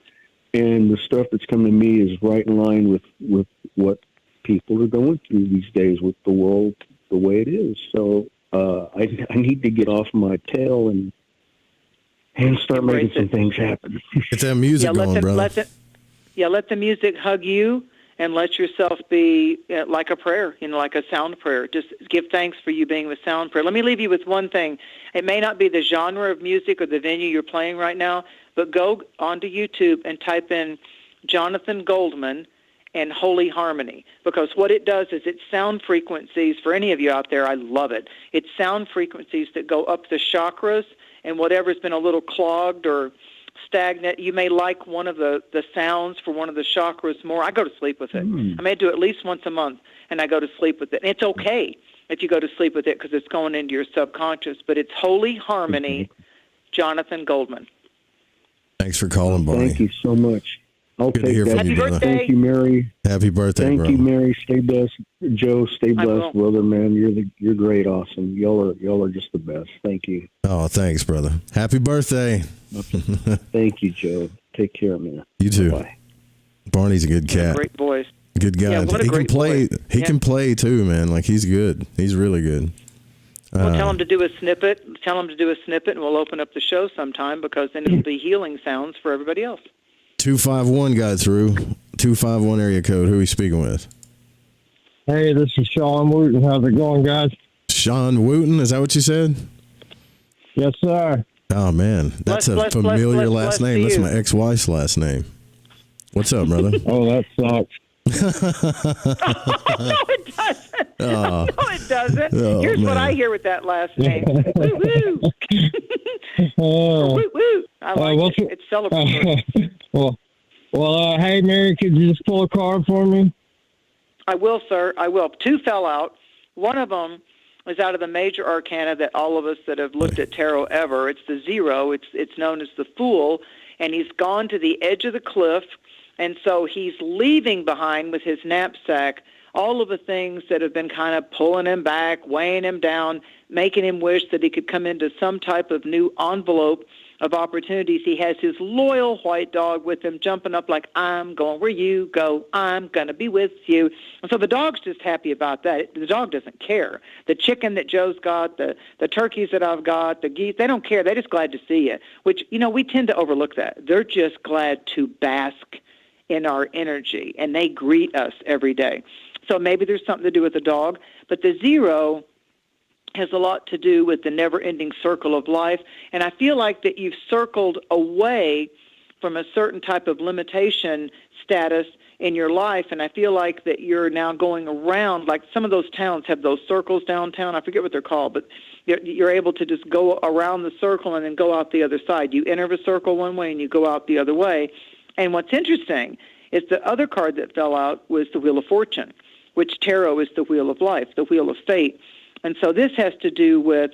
And the stuff that's coming to me is right in line with what people are going through these days with the world the way it is. So I need to get off my tail and start making some things happen. Get that music going, brother. Let the music hug you, and let yourself be like a prayer, like a sound prayer. Just give thanks for you being with sound prayer. Let me leave you with one thing. It may not be the genre of music or the venue you're playing right now, but go onto YouTube and type in Jonathan Goldman and Holy Harmony, because what it does is it's sound frequencies. For any of you out there, I love it. It's sound frequencies that go up the chakras, and whatever's been a little clogged or stagnant, you may like one of the sounds for one of the chakras more. I go to sleep with it. I may do it at least once a month, and I go to sleep with it. And it's okay if you go to sleep with it, because it's going into your subconscious. But it's Holy Harmony, Jonathan Goldman. Thanks for calling, Barney. Thank you so much. I'll Good to take hear that. from you, brother. Thank you, Mary. Happy birthday, Thank bro. you, Mary. Stay blessed. Joe, stay blessed, brother, man. You're great, awesome. Y'all are just the best. Thank you. Oh, thanks, brother. Happy birthday. Thank you, Joe. Take care, man. You too. Bye. Barney's a good cat. Great voice. Good guy. Yeah, what a he great can play. voice. He can play too, man. Like, he's good. He's really good. Well, tell him to do a snippet. Tell him to do a snippet, and we'll open up the show sometime, because then it'll be healing sounds for everybody else. 251 got through. 251 area code. Who are we speaking with? Hey, this is Sean Wooten. How's it going, guys? Sean Wooten, is that what you said? Yes, sir. Oh, man. That's a familiar last name. That's my ex-wife's last name. What's up, brother? Oh, that sucks. No, it doesn't. Oh. No, it doesn't. Oh, Here's what man. I hear with that last name. Woo-woo. Woo-woo. I like it. It's celebratory. Well, hey, Mary, could you just pull a card for me? I will, sir. I will. Two fell out. One of them is out of the major arcana that all of us that have looked at tarot ever. It's the zero. It's known as the Fool, and he's gone to the edge of the cliff, and so he's leaving behind with his knapsack all of the things that have been kind of pulling him back, weighing him down, making him wish that he could come into some type of new envelope of opportunities, he has his loyal white dog with him jumping up like, I'm going where you go, I'm going to be with you. And so the dog's just happy about that. The dog doesn't care. The chicken that Joe's got, the turkeys that I've got, the geese, they don't care. They're just glad to see you, which, we tend to overlook that. They're just glad to bask in our energy, and they greet us every day. So maybe there's something to do with the dog, but the 0 has a lot to do with the never-ending circle of life. And I feel like that you've circled away from a certain type of limitation status in your life, and I feel like that you're now going around, like some of those towns have those circles downtown. I forget what they're called, but you're able to just go around the circle and then go out the other side. You enter the circle one way and you go out the other way. And what's interesting is the other card that fell out was the Wheel of Fortune, which tarot is the wheel of life, the wheel of fate. And so this has to do with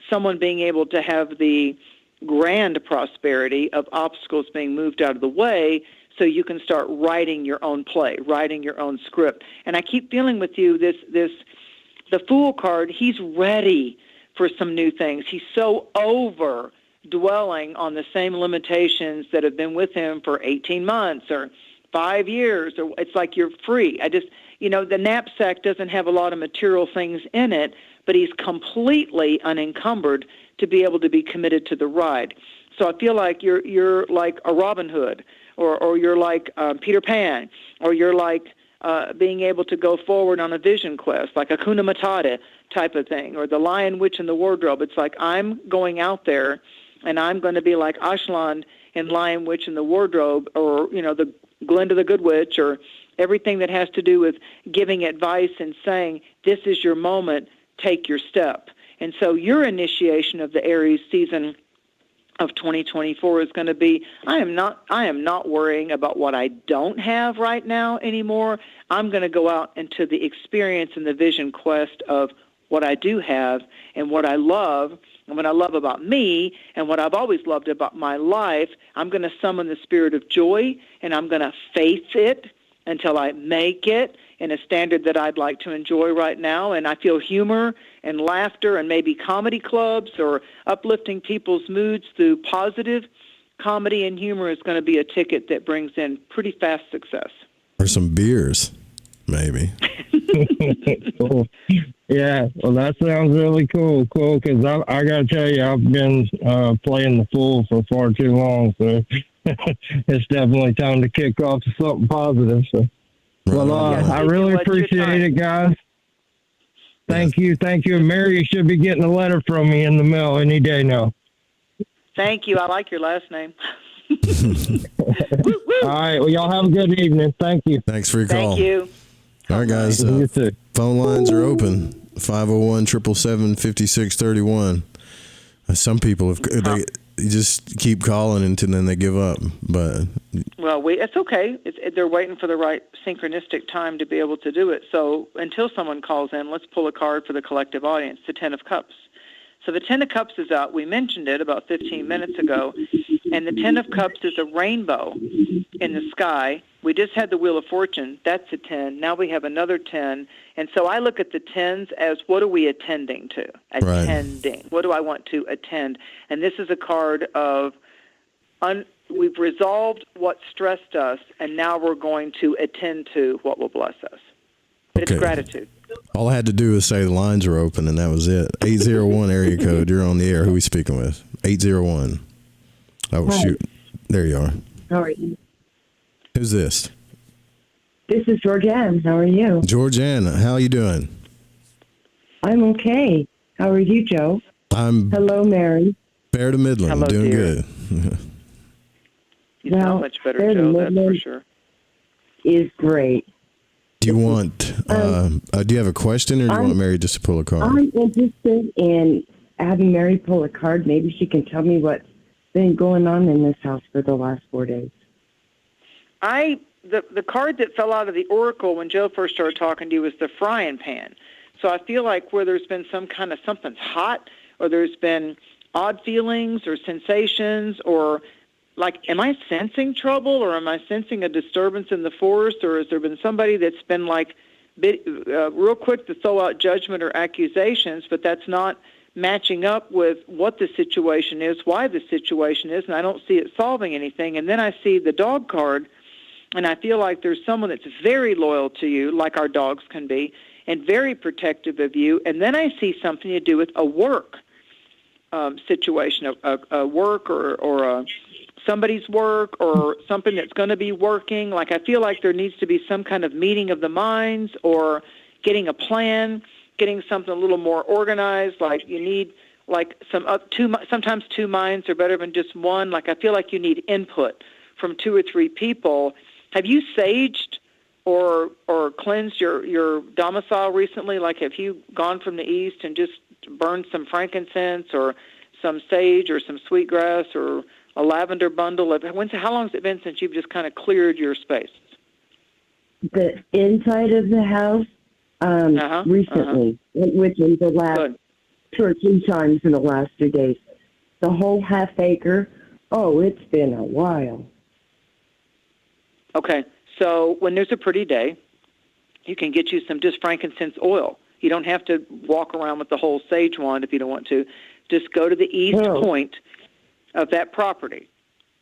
someone being able to have the grand prosperity of obstacles being moved out of the way so you can start writing your own play, writing your own script. And I keep feeling with you the Fool card, he's ready for some new things. He's so over dwelling on the same limitations that have been with him for 18 months or 5 years, or it's like you're free. The knapsack doesn't have a lot of material things in it, but he's completely unencumbered to be able to be committed to the ride. So I feel like you're like a Robin Hood, or you're like Peter Pan, or you're like being able to go forward on a vision quest, like a Hakuna Matata type of thing, or the Lion, Witch, and the Wardrobe. It's like I'm going out there, and I'm going to be like Aslan in Lion, Witch, and the Wardrobe, or, the Glinda the Good Witch, or everything that has to do with giving advice and saying, this is your moment, take your step. And so your initiation of the Aries season of 2024 is going to be, I am not worrying about what I don't have right now anymore. I'm going to go out into the experience and the vision quest of what I do have and what I love, and what I love about me and what I've always loved about my life. I'm going to summon the spirit of joy, and I'm going to faith it until I make it in a standard that I'd like to enjoy right now. And I feel humor and laughter and maybe comedy clubs or uplifting people's moods through positive comedy and humor is going to be a ticket that brings in pretty fast success. Or some beers, maybe. Cool. Yeah, well, that sounds really cool, because I got to tell you, I've been playing the fool for far too long, so it's definitely time to kick off to something positive. So, well, I really appreciate it, guys. Thank you. And Mary, you should be getting a letter from me in the mail any day now. Thank you. I like your last name. All right. Well, y'all have a good evening. Thank you. Thanks for your call. Thank you. All right, guys. You too. Phone lines are open. 501-777-5631. Some people they just keep calling until then they give up. But it's okay. They're waiting for the right synchronistic time to be able to do it. So until someone calls in, let's pull a card for the collective audience, the 10 of Cups. So the 10 of Cups is out. We mentioned it about 15 minutes ago. And the 10 of Cups is a rainbow in the sky. We just had the Wheel of Fortune. That's a 10. Now we have another 10. And so I look at the 10s as, what are we attending to? Attending. Right. What do I want to attend? And this is a card of we've resolved what stressed us, and now we're going to attend to what will bless us. It's gratitude. All I had to do was say the lines are open, and that was it. 801 area code. You're on the air. Who are we speaking with? 801. Oh, Hi. Shoot. There you are. How are you? Who's this? This is Georgianne. How are you? Georgianne, how are you doing? I'm okay. How are you, Joe? Hello, Mary. Fair to Midland. Hello, doing dear. good. You sound much better, Joe, that's for sure. Is great. Do you want, do you have a question, or do you want Mary just to pull a card? I'm interested in having Mary pull a card. Maybe she can tell me what's been going on in this house for the last 4 days. The card that fell out of the Oracle when Joe first started talking to you was the frying pan. So I feel like where there's been some kind of something's hot, or there's been odd feelings or sensations, or like, am I sensing trouble, or am I sensing a disturbance in the forest, or has there been somebody that's been like real quick to throw out judgment or accusations, but that's not matching up with what the situation is, why the situation is, and I don't see it solving anything. And then I see the dog card, and I feel like there's someone that's very loyal to you, like our dogs can be, and very protective of you. And then I see something to do with a work situation, a work or somebody's work or something that's going to be working. Like I feel like there needs to be some kind of meeting of the minds or getting a plan, getting something a little more organized. Like you need like sometimes two minds are better than just one. Like I feel like you need input from 2 or 3 people. Have you saged or cleansed your domicile recently? Like have you gone from the east and just burned some frankincense or some sage or some sweetgrass or a lavender bundle? How long has it been since you've just kind of cleared your space? The inside of the house, recently, within the last 2 or 3 times in the last 2 days. The whole half acre, it's been a while. Okay, so when there's a pretty day, you can get you some just frankincense oil. You don't have to walk around with the whole sage wand if you don't want to. Just go to the east point of that property.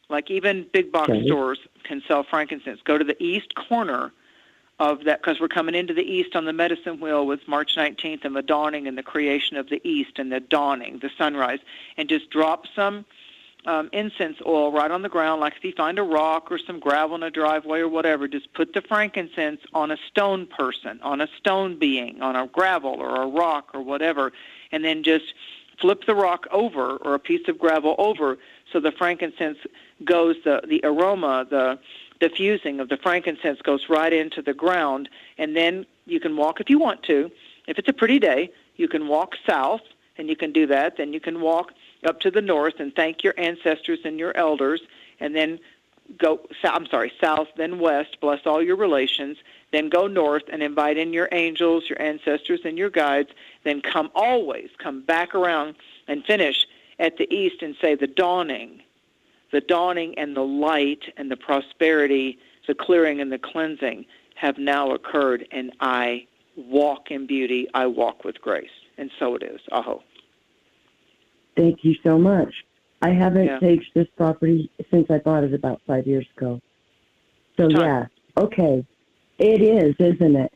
Like even big box stores can sell frankincense. Go to the east corner of that, because we're coming into the east on the medicine wheel with March 19th and the dawning and the creation of the east and the dawning, the sunrise, and just drop some incense oil right on the ground. Like if you find a rock or some gravel in a driveway or whatever, just put the frankincense on a stone person, on a stone being, on a gravel or a rock or whatever, and then just flip the rock over or a piece of gravel over so the frankincense goes, the aroma, the diffusing of the frankincense goes right into the ground. And then you can walk, if you want to, if it's a pretty day, you can walk south, and you can do that. Then you can walk up to the north and thank your ancestors and your elders, and then go south, then west, bless all your relations, then go north and invite in your angels, your ancestors, and your guides, then come back around and finish at the east and say the dawning and the light and the prosperity, the clearing and the cleansing have now occurred, and I walk in beauty, I walk with grace. And so it is. Aho. Thank you so much. I haven't saged this property since I bought it about 5 years ago. So, okay. It is, isn't it?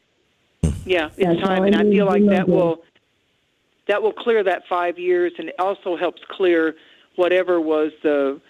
Yeah, it's time, and I feel like that will clear that 5 years, and it also helps clear whatever was the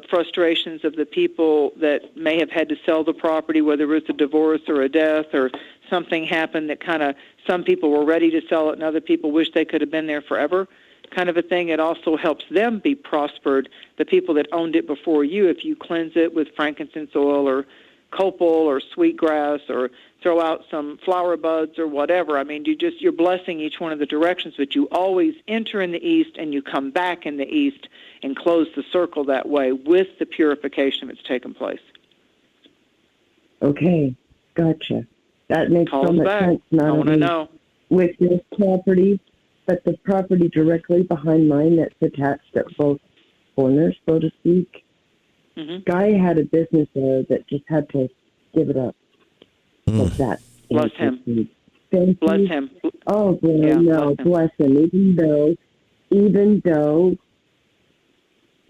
frustrations of the people that may have had to sell the property, whether it was a divorce or a death or something happened that kind of, some people were ready to sell it and other people wish they could have been there forever, kind of a thing. It also helps them be prospered, the people that owned it before you, if you cleanse it with frankincense oil or copal or sweetgrass or throw out some flower buds or whatever. I mean, you're blessing each one of the directions, but you always enter in the east and you come back in the east and close the circle that way with the purification that's taken place. Okay, gotcha. That makes so much sense. I want to know. With this property, but the property directly behind mine that's attached at both corners, so to speak. Guy had a business there that just had to give it up. Like that. Bless him. Bless him. Oh, boy, bless him. Even though,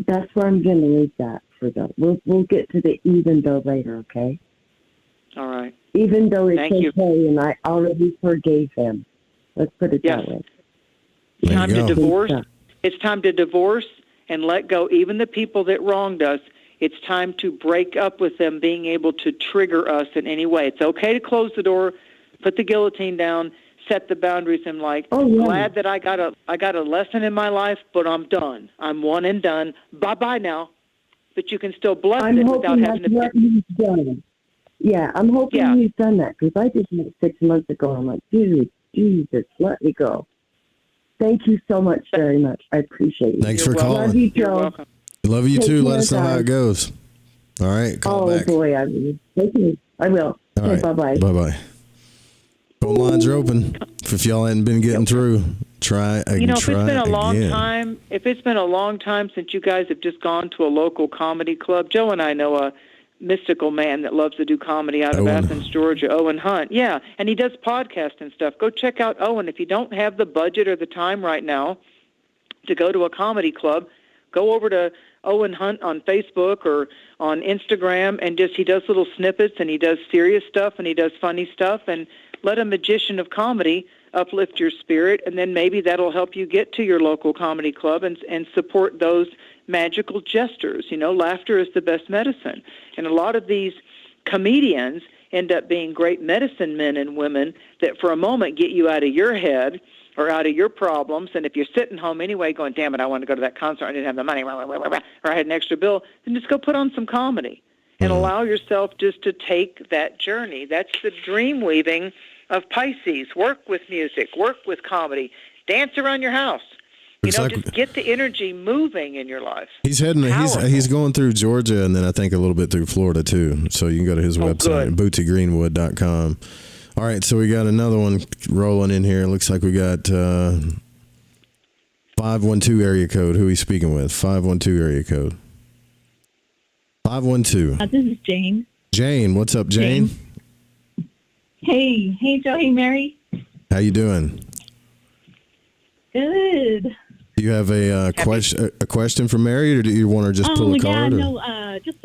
that's where I'm going to leave that for though. We'll get to the even though later, okay? All right. Even though it's okay, and I already forgave him. Let's put it that way. It's time to divorce. It's time to divorce and let go. Even the people that wronged us, it's time to break up with them being able to trigger us in any way. It's okay to close the door, put the guillotine down, set the boundaries, and glad that I got a lesson in my life, but I'm done. I'm one and done. Bye-bye now. But you can still bless it without having to... What he's done. Yeah, I'm hoping he's done that, because I did it 6 months ago. I'm like, dude, Jesus, let me go. Thank you so much, very much. I appreciate it. Thanks for calling. Love you, Joe. You're welcome. Love you Take too. care, Let us know how guys. it goes. All right, call back. Oh, boy, I will. Thank you. I will. All right. Bye-bye. Bye-bye. Phone lines are open. If y'all hadn't been getting through, try again. If it's been a long time since you guys have just gone to a local comedy club. Joe and I know a mystical man that loves to do comedy out of Athens, Georgia, Owen Hunt. Yeah, and he does podcasts and stuff. Go check out Owen. If you don't have the budget or the time right now, to go to a comedy club, go over to Owen Hunt on Facebook or on Instagram, and he does little snippets, and he does serious stuff, and he does funny stuff, and let a magician of comedy uplift your spirit, and then maybe that'll help you get to your local comedy club and support those magical jesters. Laughter is the best medicine. And a lot of these comedians end up being great medicine men and women that for a moment get you out of your head or out of your problems. And if you're sitting home anyway going, damn it, I want to go to that concert, I didn't have the money, or I had an extra bill, then just go put on some comedy and allow yourself just to take that journey. That's the dream weaving of Pisces. Work with music, work with comedy, dance around your house. Just get the energy moving in your life. He's he's going through Georgia, and then I think a little bit through Florida too. So you can go to his website, bootiegreenwood.com. All right, so we got another one rolling in here. It looks like we got 512 area code. Who are we speaking with? 512 area code. 512. This is Jane. Jane, what's up, Jane? Hey, Joe. Hey, Mary. How you doing? Good. Do you have a question for Mary, or do you want to just pull a card? Just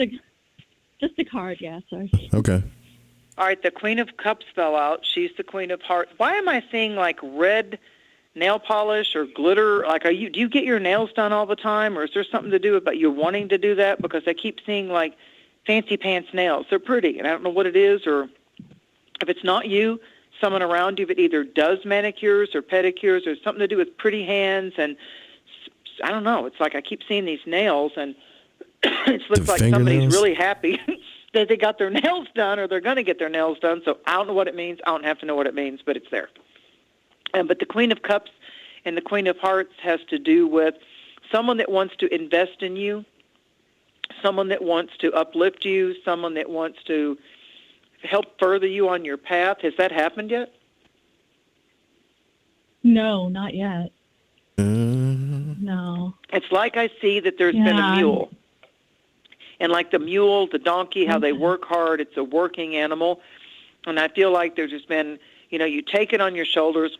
a card. Yeah, sorry. Okay. All right, the Queen of Cups fell out. She's the Queen of Hearts. Why am I seeing like red nail polish or glitter? Like, do you get your nails done all the time, or is there something to do about you wanting to do that? Because I keep seeing like fancy pants nails. They're pretty, and I don't know what it is, or if it's not you, someone around you that either does manicures or pedicures or something to do with pretty hands. And I don't know. It's like I keep seeing these nails, and it looks like somebody's really happy that they got their nails done, or they're going to get their nails done. So I don't know what it means. I don't have to know what it means, but it's there. But the Queen of Cups and the Queen of Hearts has to do with someone that wants to invest in you, someone that wants to uplift you, someone that wants to help further you on your path. Has that happened yet? No, not yet. No. It's like I see that there's been a mule. And like the mule, the donkey, how they work hard, it's a working animal. And I feel like there's just been, you take it on your shoulders,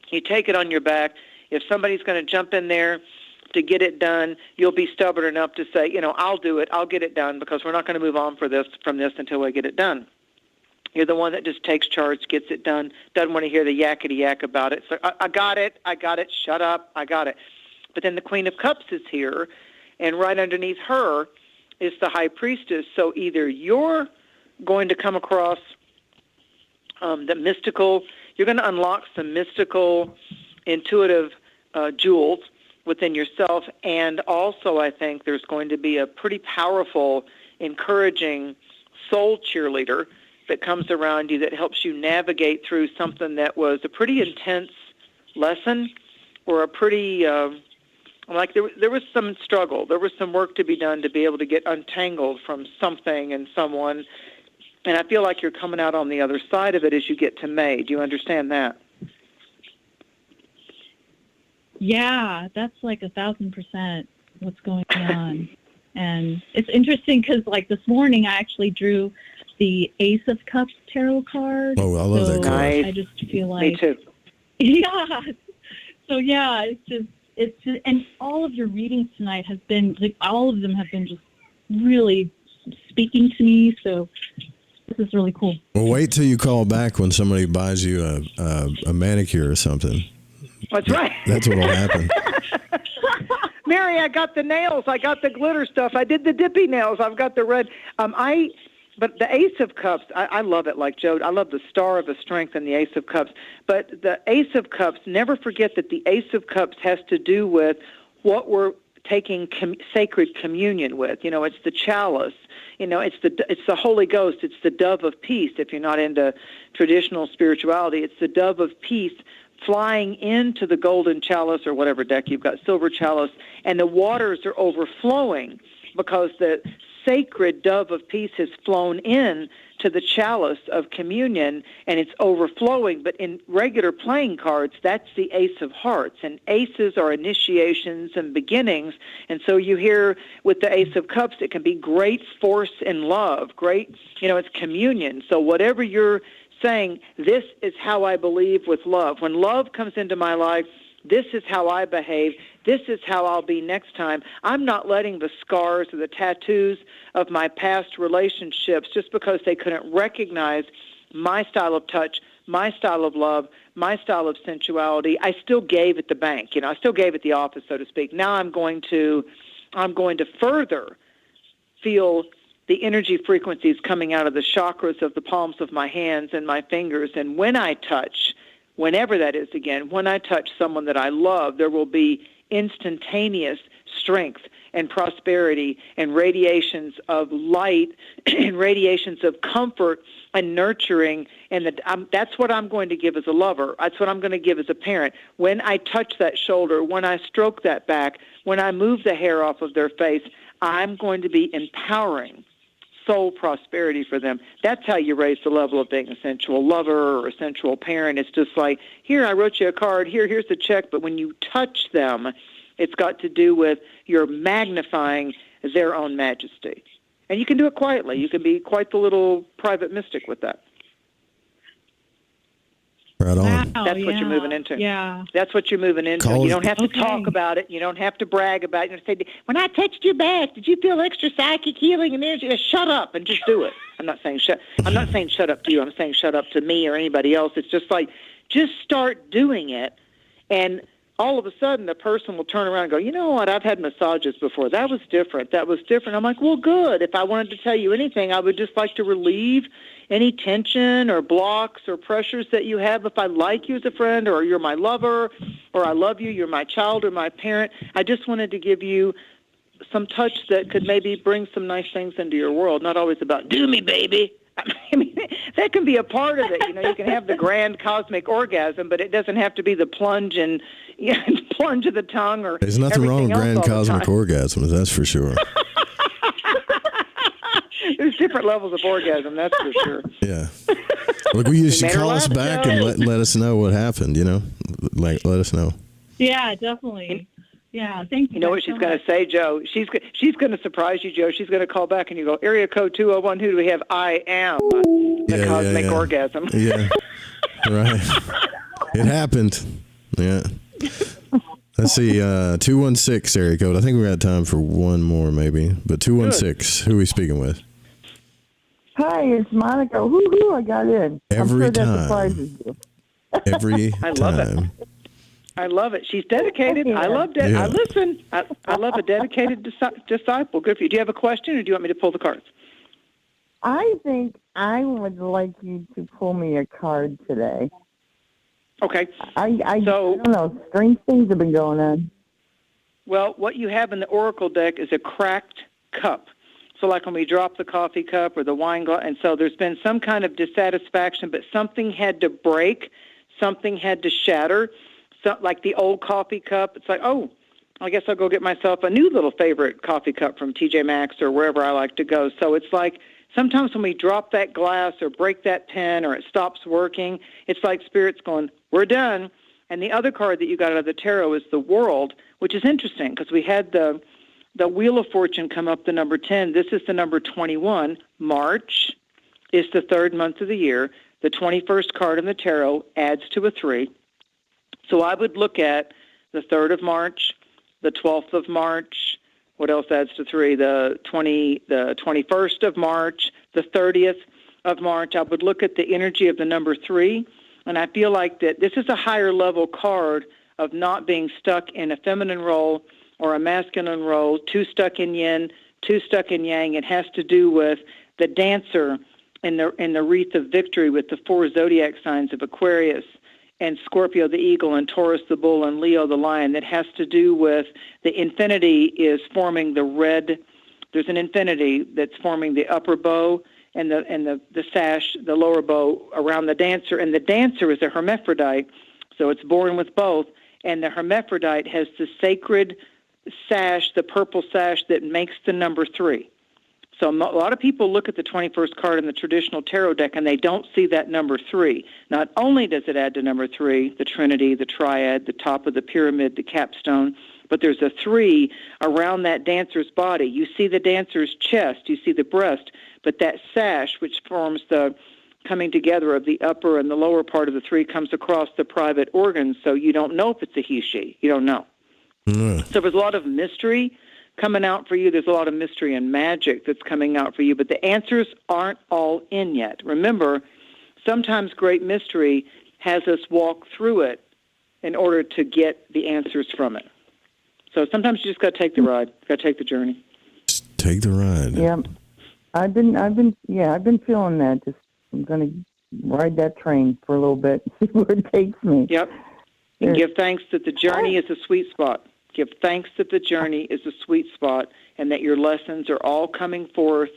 you take it on your back. If somebody's going to jump in there to get it done, you'll be stubborn enough to say, I'll do it, I'll get it done, because we're not going to move on from this until we get it done. You're the one that just takes charge, gets it done, doesn't want to hear the yakety-yak about it. So I got it, shut up, I got it. But then the Queen of Cups is here, and right underneath her is the High Priestess. So either you're going to come across the mystical, you're going to unlock some mystical, intuitive jewels within yourself, and also I think there's going to be a pretty powerful, encouraging soul cheerleader that comes around you that helps you navigate through something that was a pretty intense lesson, or a pretty, there was some struggle. There was some work to be done to be able to get untangled from something and someone. And I feel like you're coming out on the other side of it as you get to May. Do you understand that? Yeah, that's like 1,000% what's going on. And it's interesting because like this morning I actually drew the Ace of Cups tarot card. Oh, I love that card. I just feel like... Me too. Yeah. So yeah, it's just, and all of your readings tonight have been, like, all of them have been just really speaking to me. So this is really cool. Well, wait till you call back when somebody buys you a manicure or something. That's right. That's what will happen. Mary, I got the nails. I got the glitter stuff. I did the dippy nails. I've got the red. But the Ace of Cups, I love it, like Joe. I love the Star of the Strength and the Ace of Cups. But the Ace of Cups, never forget that the Ace of Cups has to do with what we're taking sacred communion with. It's the chalice. It's the Holy Ghost. It's the dove of peace. If you're not into traditional spirituality, it's the dove of peace flying into the golden chalice, or whatever deck you've got, silver chalice, and the waters are overflowing because the sacred dove of peace has flown in to the chalice of communion, and it's overflowing. But in regular playing cards, that's the Ace of Hearts, and aces are initiations and beginnings. And so you hear with the Ace of Cups, it can be great force and love, great, it's communion. So whatever you're saying, this is how I believe with love. When love comes into my life, This is how I behave. This is how I'll be next time. I'm not letting the scars or the tattoos of my past relationships, just because they couldn't recognize my style of touch, my style of love, my style of sensuality. I still gave at the bank. I still gave at the office, so to speak. Now I'm going to further feel the energy frequencies coming out of the chakras of the palms of my hands and my fingers. And when I touch, whenever that is again, when I touch someone that I love, there will be instantaneous strength and prosperity and radiations of light and radiations of comfort and nurturing. And that's what I'm going to give as a lover. That's what I'm going to give as a parent. When I touch that shoulder, when I stroke that back, when I move the hair off of their face, I'm going to be empowering soul prosperity for them. That's how you raise the level of being a sensual lover or a sensual parent. It's just like, here, I wrote you a card, here's the check. But when you touch them, it's got to do with you're magnifying their own majesty. And you can do it quietly. You can be quite the little private mystic with that. Right on. That's what you're moving into. Yeah. That's what you're moving into. You don't have to talk about it. You don't have to brag about it. You don't say, when I touched your back, did you feel extra psychic healing and energy? Shut up and just do it. I'm not saying shut up to you. I'm saying shut up to me or anybody else. It's just like, just start doing it, and all of a sudden the person will turn around and go, you know what, I've had massages before. That was different. I'm like, well, good. If I wanted to tell you anything, I would just like to relieve any tension or blocks or pressures that you have. If I like you as a friend, or you're my lover, or I love you, you're my child or my parent, I just wanted to give you some touch that could maybe bring some nice things into your world. Not always about, do me, baby. I mean, that can be a part of it. You can have the grand cosmic orgasm, but it doesn't have to be the plunge and plunge of the tongue or There's nothing wrong with grand cosmic orgasms, that's for sure. There's different levels of orgasm, that's for sure. Yeah. Look, you should call us back and let us know what happened, let us know. Yeah, definitely. Yeah, thank you. You know what she's going to say, Joe? She's going to surprise you, Joe. She's going to call back and you go, area code 201, who do we have? I am the cosmic orgasm. Yeah, right. It happened. Yeah. Let's see, 216 area code. I think we got time for one more maybe, but 216, who are we speaking with? Hi, it's Monica. Woohoo, I got in. Every I'm sure time. That surprises you. Every I love it. I love it. She's dedicated. I love it. Yeah. I listen. I love a dedicated disciple. Good for you. Do you have a question, or do you want me to pull the cards? I think I would like you to pull me a card today. Okay. I don't know. Strange things have been going on. Well, what you have in the Oracle deck is a cracked cup. So like when we drop the coffee cup or the wine glass, and so there's been some kind of dissatisfaction, but something had to break, something had to shatter. So, like the old coffee cup, it's like, oh, I guess I'll go get myself a new little favorite coffee cup from TJ Maxx or wherever I like to go. So it's like sometimes when we drop that glass or break that pen or it stops working, it's like Spirit's going, we're done. And the other card that you got out of the tarot is the World, which is interesting because we had the Wheel of Fortune come up, the number 10. This is the number 21. March is the third month of the year. The 21st card in the tarot adds to a 3. So I would look at the 3rd of March, the 12th of March. What else adds to 3? The 21st of March, the 30th of March. I would look at the energy of the number 3, and I feel like that this is a higher level card of not being stuck in a feminine role or a masculine role, 2 stuck in yin, 2 stuck in yang. It has to do with the dancer in the wreath of victory with the 4 zodiac signs of Aquarius and Scorpio the eagle and Taurus the bull and Leo the lion. That has to do with the infinity is forming the red. There's an infinity that's forming the upper bow and the sash, the lower bow around the dancer. And the dancer is a hermaphrodite, so it's born with both. And the hermaphrodite has the sacred sash, the purple sash that makes the number 3. So a lot of people look at the 21st card in the traditional tarot deck and they don't see that number 3. Not only does it add to number 3, the Trinity, the Triad, the top of the pyramid, the capstone, but there's a 3 around that dancer's body. You see the dancer's chest, you see the breast, but that sash, which forms the coming together of the upper and the lower part of the 3 comes across the private organs, so you don't know if it's a he, she. You don't know. So there's a lot of mystery coming out for you. There's a lot of mystery and magic that's coming out for you, but the answers aren't all in yet. Remember, sometimes great mystery has us walk through it in order to get the answers from it. So sometimes you just got to take the ride, got to take the journey. Just take the ride. Yeah, I've been feeling that. Just I'm going to ride that train for a little bit and see where it takes me. Yep. And give thanks that the journey is a sweet spot. Give thanks that the journey is a sweet spot and that your lessons are all coming forth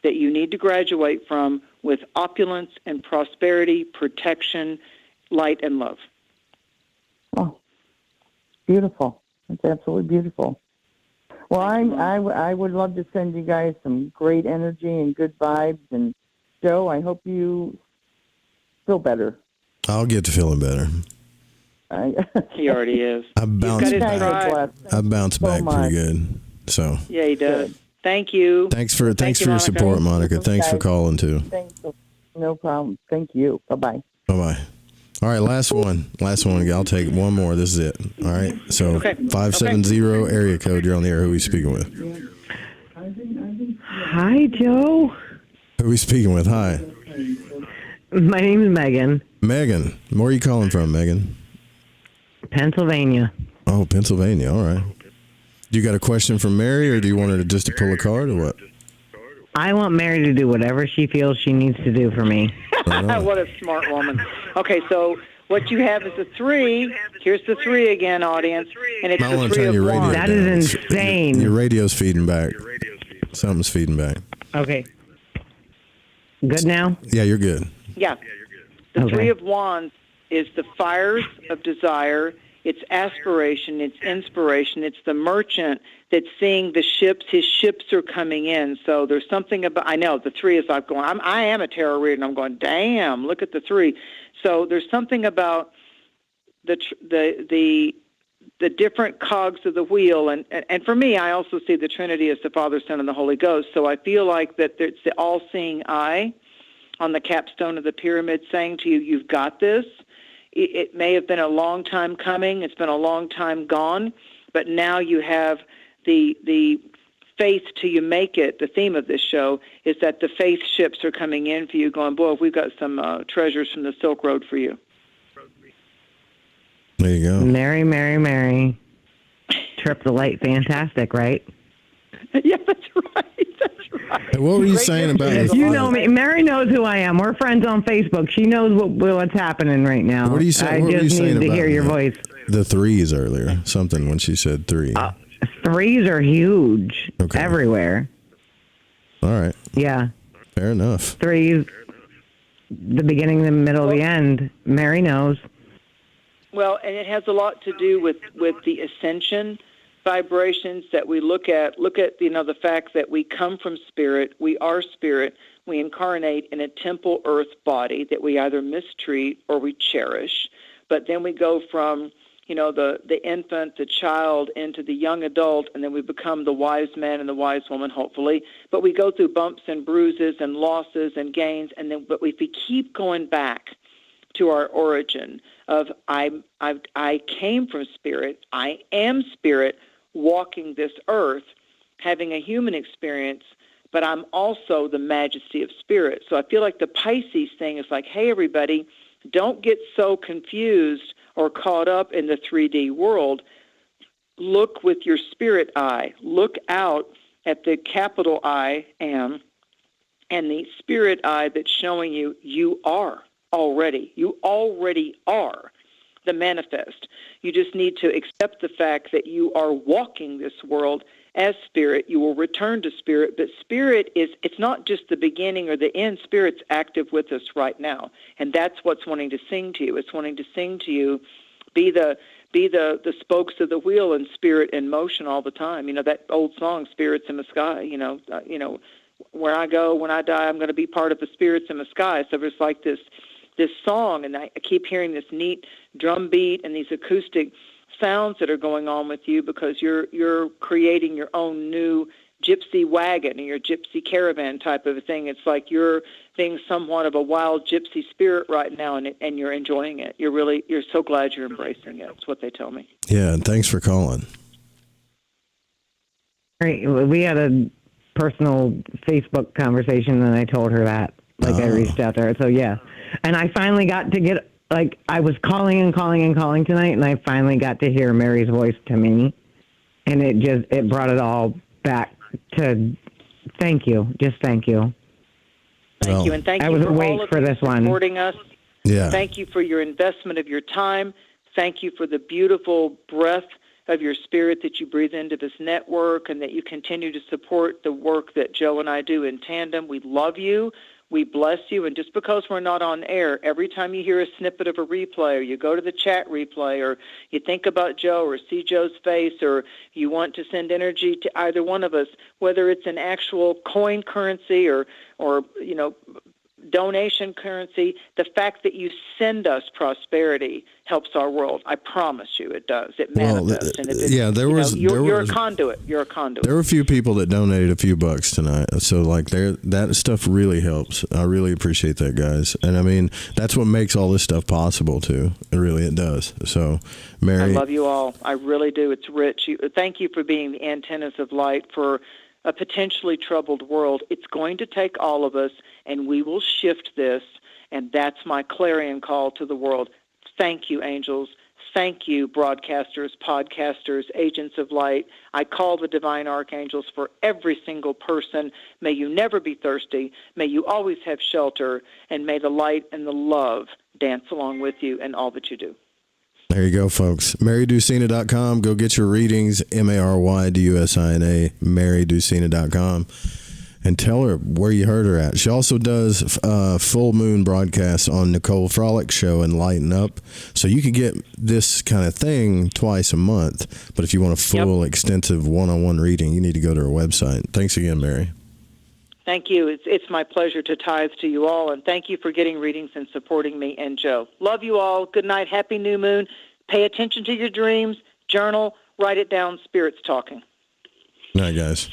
that you need to graduate from with opulence and prosperity, protection, light, and love. Oh, beautiful. It's absolutely beautiful. Well, I would love to send you guys some great energy and good vibes. And, Joe, I hope you feel better. I'll get to feeling better. He already is. I bounce back pretty good. So yeah, he does. Thank you. Thanks for your support, Monica. Thanks for calling too. No problem. Thank you. Bye-bye. Bye-bye. All right, last one. I'll take one more. This is it. All right. So 570 area code. You're on the air. Who are we speaking with? Hi, Joe. Who are we speaking with? Hi. My name is Megan. Megan. Where are you calling from, Megan? Pennsylvania. Oh, Pennsylvania. All right. Do you got a question for Mary, or do you want her to pull a card, or what? I want Mary to do whatever she feels she needs to do for me. What a smart woman. Okay, so what you have is a 3. Here's the 3 again, audience. And it's the 3 of wands. That is insane. Your radio's feeding back. Something's feeding back. Okay. Good now? Yeah, you're good. Yeah. The 3 of wands is the fires of desire. It's aspiration, it's inspiration, it's the merchant that's seeing the ships. His ships are coming in. So there's something about, I know, the 3 is like going, I am a tarot reader, and I'm going, damn, look at the 3. So there's something about the different cogs of the wheel. And for me, I also see the Trinity as the Father, Son, and the Holy Ghost. So I feel like that it's the all-seeing eye on the capstone of the pyramid saying to you, you've got this. It may have been a long time coming. It's been a long time gone. But now you have the faith till you make it. The theme of this show is that the faith ships are coming in for you going, boy, we've got some treasures from the Silk Road for you. There you go. Mary, Mary, Mary. Trip the light. Fantastic, right? Yeah, that's right. That's right. Hey, what were you saying about your You know me. Mary knows who I am. We're friends on Facebook. She knows what's happening right now. What are you saying? I just need to hear your voice. The 3s earlier. Something when she said 3. 3s are huge everywhere. All right. Yeah. Fair enough. 3s, the beginning, the middle, the end. Mary knows. Well, and it has a lot to do with the ascension vibrations that we look at, the fact that we come from spirit, we are spirit, we incarnate in a temple earth body that we either mistreat or we cherish. But then we go from, the infant, the child, into the young adult, and then we become the wise man and the wise woman, hopefully. But we go through bumps and bruises and losses and gains, but if we keep going back to our origin of I came from spirit, I am spirit, walking this earth, having a human experience, but I'm also the majesty of spirit. So I feel like the Pisces thing is like, hey, everybody, don't get so confused or caught up in the 3D world. Look with your spirit eye. Look out at the capital I am and the spirit eye that's showing you are already. You already are the manifest. You just need to accept the fact that you are walking this world as spirit. You will return to spirit, but spirit it's not just the beginning or the end. Spirit's active with us right now, and that's what's wanting to sing to you. It's wanting to sing to you, be the spokes of the wheel and spirit in motion all the time. That old song, Spirits in the Sky, where I go, when I die, I'm going to be part of the spirits in the sky. So it's like this song, and I keep hearing this neat drum beat and these acoustic sounds that are going on with you because you're creating your own new gypsy wagon or your gypsy caravan type of a thing. It's like you're being somewhat of a wild gypsy spirit right now, and you're enjoying it. You're so glad you're embracing it. That's what they tell me. Yeah, and thanks for calling. Right. We had a personal Facebook conversation, and I told her that. I reached out to her. So, yeah. And I finally got to get, I was calling and calling and calling tonight, and I finally got to hear Mary's voice to me. And it brought it all back to thank you. Just thank you. Thank you. And thank I you was for awake all of for you this one. supporting us. Yeah. Thank you for your investment of your time. Thank you for the beautiful breath of your spirit that you breathe into this network, and that you continue to support the work that Joe and I do in tandem. We love you. We bless you. And just because we're not on air, every time you hear a snippet of a replay, or you go to the chat replay, or you think about Joe or see Joe's face, or you want to send energy to either one of us, whether it's an actual coin currency or donation currency, the fact that you send us prosperity helps our world. I promise you it does. It manifests. And you're a conduit. You're a conduit. There were a few people that donated a few bucks tonight. So that stuff really helps. I really appreciate that, guys. And I mean, that's what makes all this stuff possible too. It does. So, Mary, I love you all. I really do. It's rich. Thank you for being the antennas of light for a potentially troubled world. It's going to take all of us, and we will shift this, and that's my clarion call to the world. Thank you, angels. Thank you, broadcasters, podcasters, agents of light. I call the divine archangels for every single person. May you never be thirsty. May you always have shelter, and may the light and the love dance along with you in all that you do. There you go, folks. MaryDucina.com. Go get your readings. MaryDucina. MaryDucina.com. And tell her where you heard her at. She also does full moon broadcasts on Nicole Frolick's show and Lighten Up. So you can get this kind of thing twice a month. But if you want a full, extensive one-on-one reading, you need to go to her website. Thanks again, Mary. Thank you. It's my pleasure to tithe to you all, and thank you for getting readings and supporting me and Joe. Love you all. Good night. Happy new moon. Pay attention to your dreams. Journal. Write it down. Spirit's talking. Good night, guys.